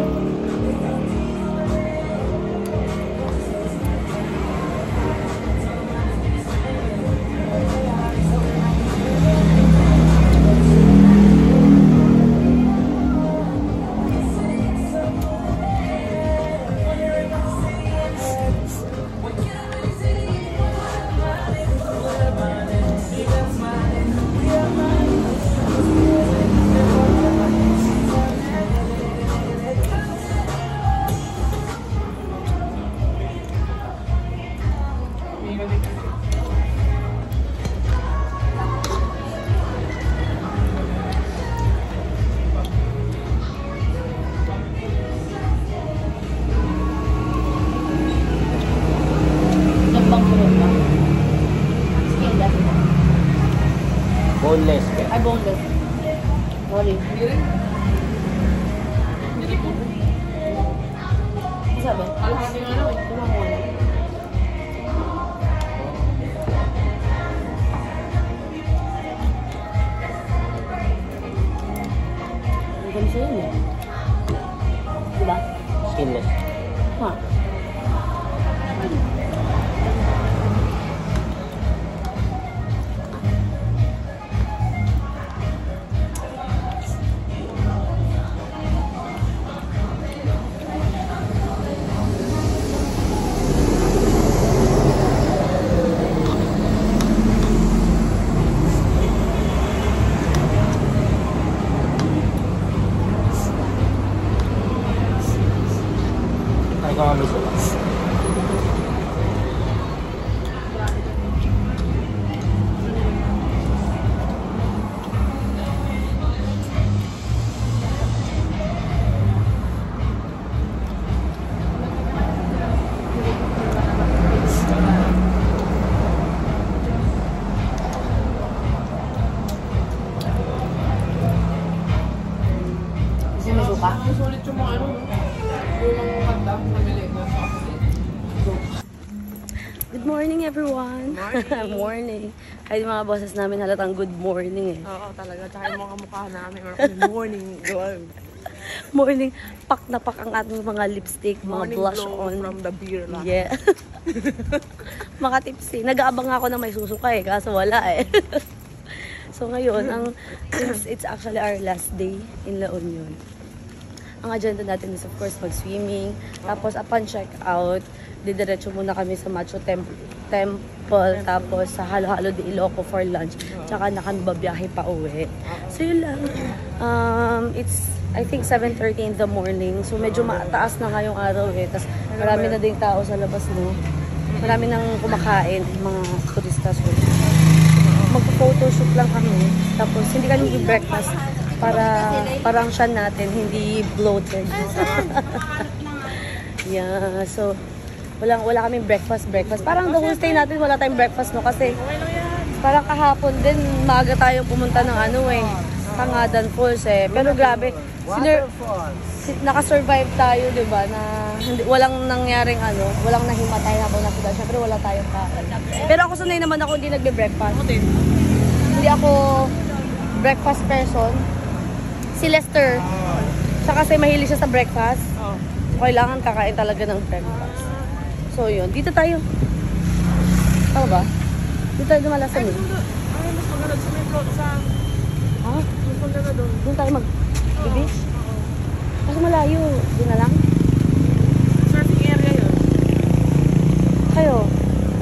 Boneless. Ay, boneless. Sorry. Ano sabi? Kalahati nga lang. Ang ganito yun eh. Diba? Skinless. Ha? Ay, kami sila. ka? Sulit yung mga ano, yung mga handa, namili ko. Good morning, everyone! Morning! Ay, mga boses namin halatang good morning eh. Oo, talaga. Tsaka yung mga mukha namin. Morning, girl. Morning, pak na pak ang ating mga lipstick, mga Morning blush glow on. from the beer lang. Yeah. Mga tipsy. Nag-aabang ako na may susuka eh, kaso wala eh. So ngayon, since it's actually our last day in La Union, ang agenda natin is of course mag-swimming. Tapos upon check-out, didiretso muna kami sa Macho Temple. Tapos sa Halo-Halo de Iloco for lunch. Tsaka na kami babiyahe pa uwi. So yun lang. It's I think 7:30 in the morning. So medyo mataas na ngayong araw eh. Tapos marami na ding tao sa labas, no? Marami nang kumakain, mga turista. So magpo-photoshoot lang kami. Tapos hindi kami mag-breakfast para parang siya natin, hindi bloated. Yeah, so wala kaming breakfast. Parang the whole stay natin wala tayong breakfast, no? Kasi parang kahapon din maaga tayong pumunta ng ano eh, Tangadan Falls eh. Pero grabe, naka-survive tayo, di ba? Na walang nangyaring ano, walang nahimatay habang nasa. Syempre wala tayong kain. Pero ako sanay naman ako hindi nagbe-breakfast. Hindi ako breakfast person. Si Lester, siya kasi mahilig siya sa breakfast. Kailangan kakain talaga ng breakfast. So yun, dito tayo. Tama ba? Dito tayo dumalasan eh. Ay, mas maganda sa may float sa... Ha? Mas maganda doon. Doon tayo mag-beach? Kasi malayo. Doon na lang? Surfing area yun. Kayo?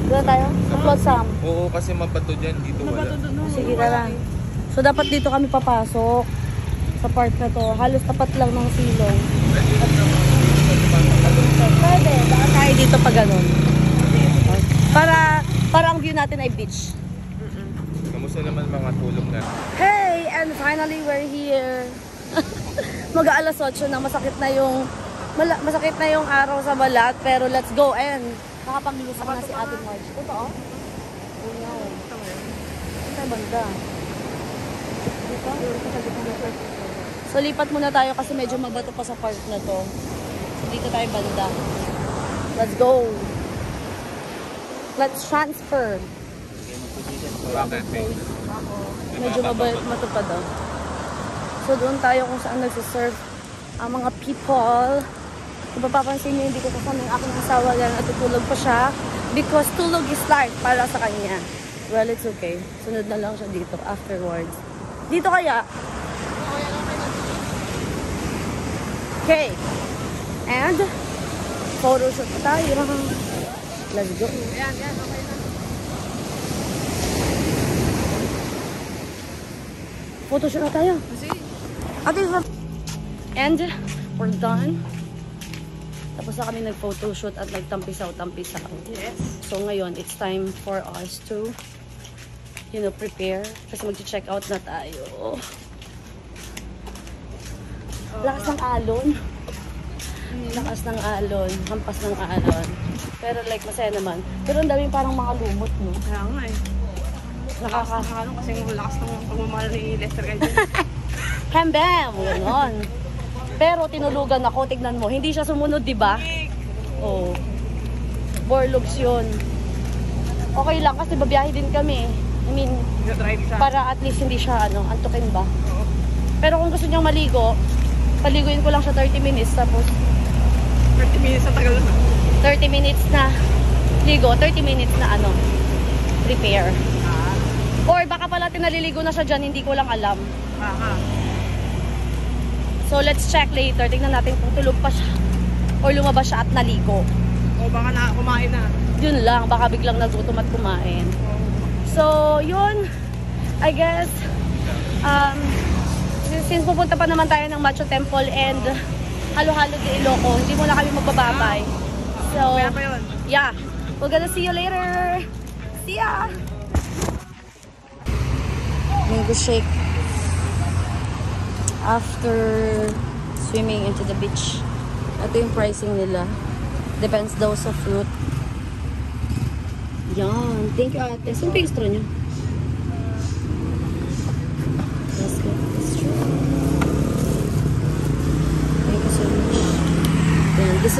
Doon na tayo? Sa float Sam? Oo, kasi mabato dyan. Dito wala. Sige na lang. So dapat dito kami papasok. Sa park na to. Halos tapat lang ng silong. Pwede. Baka tayo dito pa ganun. Para ang view natin ay beach. Kamusta naman mga tulong na? Hey! And finally, we're here. Mag-aalas 8 na. Masakit na yung araw sa balat. Pero let's go. And nakapangilis ako na si Ate Marge. Totoo? Oo nga eh. Saan tayo banda? Dito? So lipat muna tayo kasi medyo mabato pa sa park na to. So dito tayo banda. Let's go! Let's transfer! Medyo matupad daw. So doon tayo kung saan nagsiserve ang mga people. Kung mapapansin nyo, hindi ko kasama yung aking asawa dahil natutulog pa siya. Because tulog is life para sa kanya. Well, it's okay. Sunod na lang siya dito afterwards. Dito kaya? Okay. And photoshoot tayo. Let's go. Yan, okay na. Photoshoot na tayo. And we're done. Tapos na kami nag-photoshoot at nagtampisaw-tampisaw. Yes. So ngayon, it's time for us to, prepare. Kasi mag-check out na tayo. Lakas ng alon. Lakas ng alon. Hampas ng alon. Pero like, masaya naman. Pero ang daming parang mga lumot, no? Kaya nga eh. Nakakakano kasi yung lakas ng pagmamahal ni Lester kayo. Hembem! Ganon. Pero tinulugan ako, tignan mo. Hindi siya sumunod, di ba? Oh. Borlogs yun. Okay lang kasi babiyahe din kami. I mean, para at least hindi siya antukin ba? Pero kung gusto niyang maligo, paliguin ko lang siya 30 minutes tapos 30 minutes na tagal na. 30 minutes na ligo, 30 minutes na prepare. Or baka pala tinaliligo na siya dyan, hindi ko lang alam. So let's check later. Tingnan natin kung tulog pa siya or lumabas siya at naligo. O baka kumain na. Yun lang, baka biglang nagutom at kumain. So yun, I guess since pupunta pa naman tayo ng Macho Temple and Halo-Halo de Iloco, hindi muna kami magbababay. So yeah, we're gonna see you later. See ya! Mango shake after swimming into the beach. Ito yung pricing nila. Depends daw sa fruit. Yan. Thank you, ate. Saan pa yung straw nyo? Let's get this straw.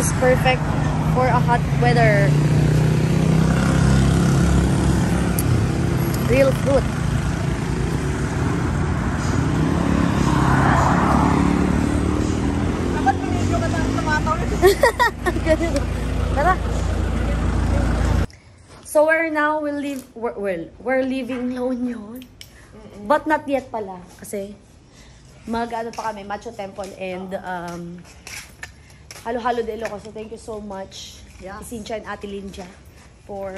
is perfect for a hot weather. Real fruit. Dapat pinidyo ka na tumataw nito. Tara. So we're now we're leaving La Union. But not yet pala kasi mag-ano pa kami, Macho Temple and Halo-Halo de Ilocos. So thank you so much, Cynthia and Ate Linja, for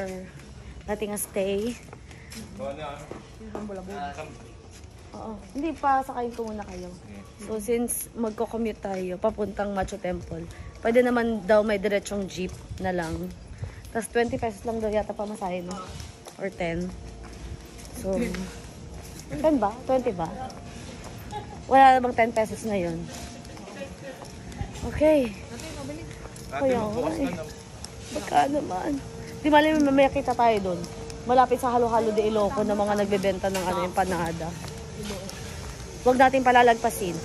letting us stay. Oo. Hindi pa, sakayin ko muna kayo. So since magko-commute tayo papuntang Macho Temple, pwede naman daw may diretsong jeep na lang. Tapos 20 pesos lang daw yata pamasahe, no? Or 10. So 10 ba? 20 ba? Wala na bang 10 pesos na yun? Okay. Kaya nga eh. Baka naman. Di mali, mamaya kita tayo dun. Malapit sa Halo-Halo de Ilocos na mga nagbebenta ng ano, empanada. Huwag natin palalagpasin.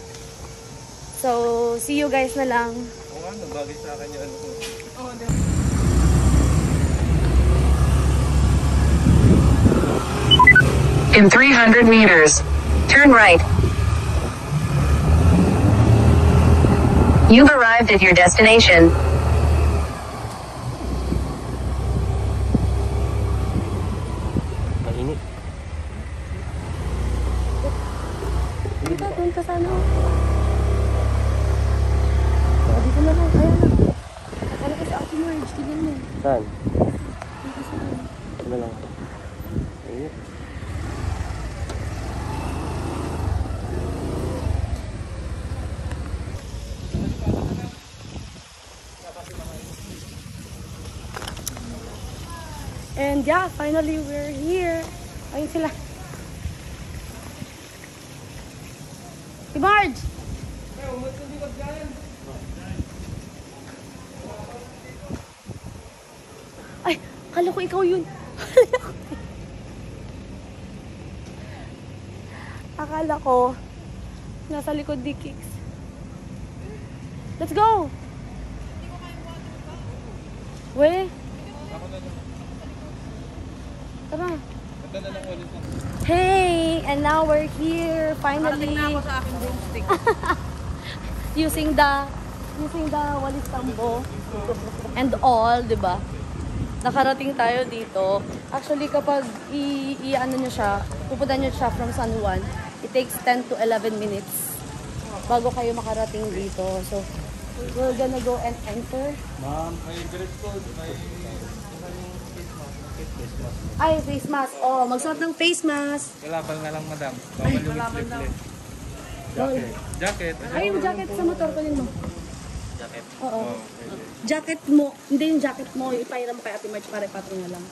So, see you guys na lang. Oo nga, nabagay sa akin yung ano ko. In 300 meters, turn right. You've arrived at your destination. Mainit. Dito, punta sana ako. Dito na lang, kaya na. Akala ko si Ate Marge, tignan mo. Saan? Dito sa ano. Ano lang? Mainit. And yeah, finally we're here. Ayun sila. Si Marge! Ay, akala ko ikaw yun. Akala ko nasa likod ni Kicks. Let's go! We? Tara. Hey! And now we're here, finally. Nakarating na ako sa aking broomstick. using the walis tambo and all, di ba? Nakarating tayo dito. Actually, kapag i-ano nyo siya, pupunta nyo siya from San Juan, it takes 10 to 11 minutes bago kayo makarating dito. So, we're gonna go and enter. Ma'am, may dress code, may Ay, face mask. Oh, magsuot ng face mask. Kalabal na lang, madam. Bawal yung slip-slip. Jacket. Jacket. Ay, yung jacket sa motor ko mo. Jacket. Oo. Oh, pwede. Jacket mo. Hindi yung jacket mo. Ipahiram mo kay Ate Marge para ipatong na lang.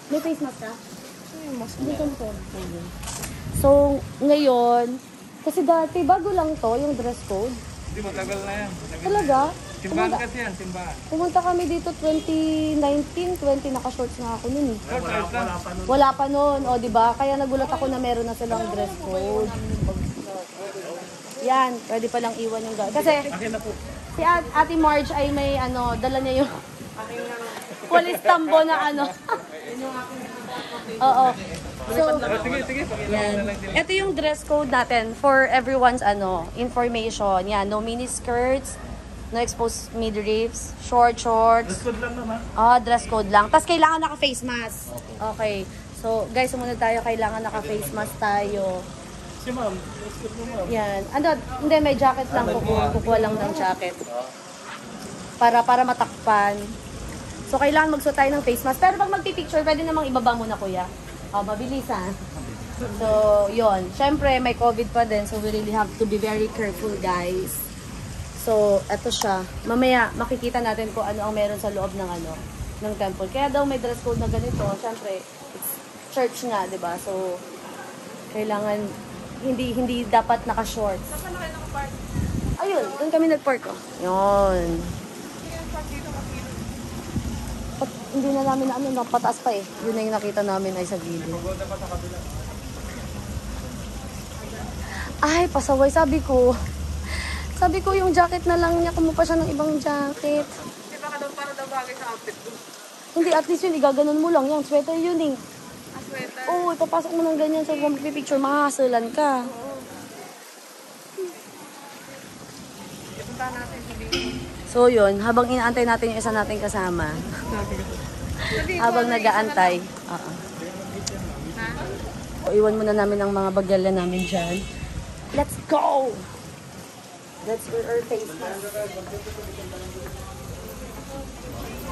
May face mask ka? Hindi ka motor. So, ngayon, kasi dati, bago lang to, yung dress code. Hindi, matagal na yan. Talaga? Simbahan kasi yan, simbahan. Pumunta kami dito 2019, 20 naka-shorts na ako nun eh. Short size lang. Wala pa nun, o diba? Kaya nagulat ako na meron na silang dress code. Yan, pwede palang iwan yung Kasi Akin na po. si Ate Marge ay may ano, dala niya yung walis tambo na ano. Oo. So, Sige, pakilala na lang din. ito yung dress code natin for everyone's ano, information. Yan, no mini skirts, no exposed midriffs, shorts. Dress code lang naman. Dress code lang. Tapos kailangan naka-face mask. Okay. So, guys, sumunod tayo. Kailangan naka-face mask tayo. Si ma'am, dress code mo ma'am. Yan. Ano, hindi, may jacket lang. Kukuha lang ng jacket. Para matakpan. So, kailangan magsuot tayo ng face mask. Pero pag magpipicture, pwede namang ibaba muna, kuya. Mabilis, ha? So, yon. Siyempre, may COVID pa din. So, we really have to be very careful, guys. So, eto siya. Mamaya, makikita natin kung ano ang meron sa loob ng ng temple. Kaya daw may dress code na ganito. Siyempre, it's church nga, di ba? So, kailangan, hindi dapat naka-shorts. Saan na kayo nakapark? Ayun, doon kami nag-park, oh. Yun. Hindi na namin na napataas pa eh. Yun na yung nakita namin ay sa video. Ay, pasaway. Sabi ko, Sabi ko yung jacket na lang niya, kumuha pa siya ng ibang jacket. Di ba ka daw para daw bagay sa outfit ko? Hindi, at least yun, igaganon mo lang. Yung sweater yun eh. Sweater. Oo, ipapasok mo ng ganyan sa picture, makakasulan ka. Ipunta natin sa Bicol. So yun, habang inaantay natin yung isa nating kasama. Habang nag-aantay. Oo. O, iwan muna namin ang mga bagyala namin dyan. Let's go! Let's wear our face mask.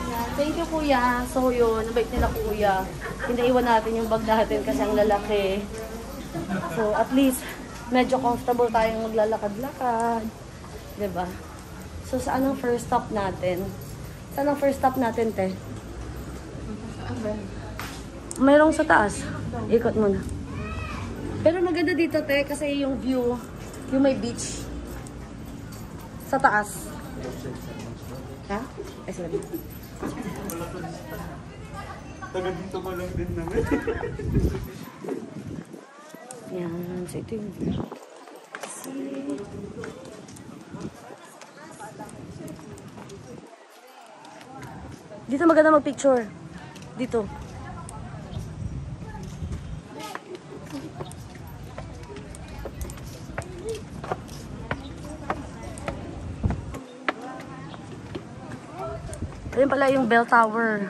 Yan. Thank you, kuya. So yun, nabait nila kuya. Pinaiwan natin yung bag natin kasi ang lalaki. So at least, medyo comfortable tayong maglalakad-lakad. Diba? So saan ang first stop natin? Saan ang first stop natin, te? Mayroong sa taas. Ikot muna. Pero maganda dito, te, kasi yung view, yung may beach. Sa taas. Ha? Ay, sorry. Taga dito pa lang din namin. Yan. So, ito yung view. See? Dito maganda mag-picture. Dito. Ayun pala yung bell tower.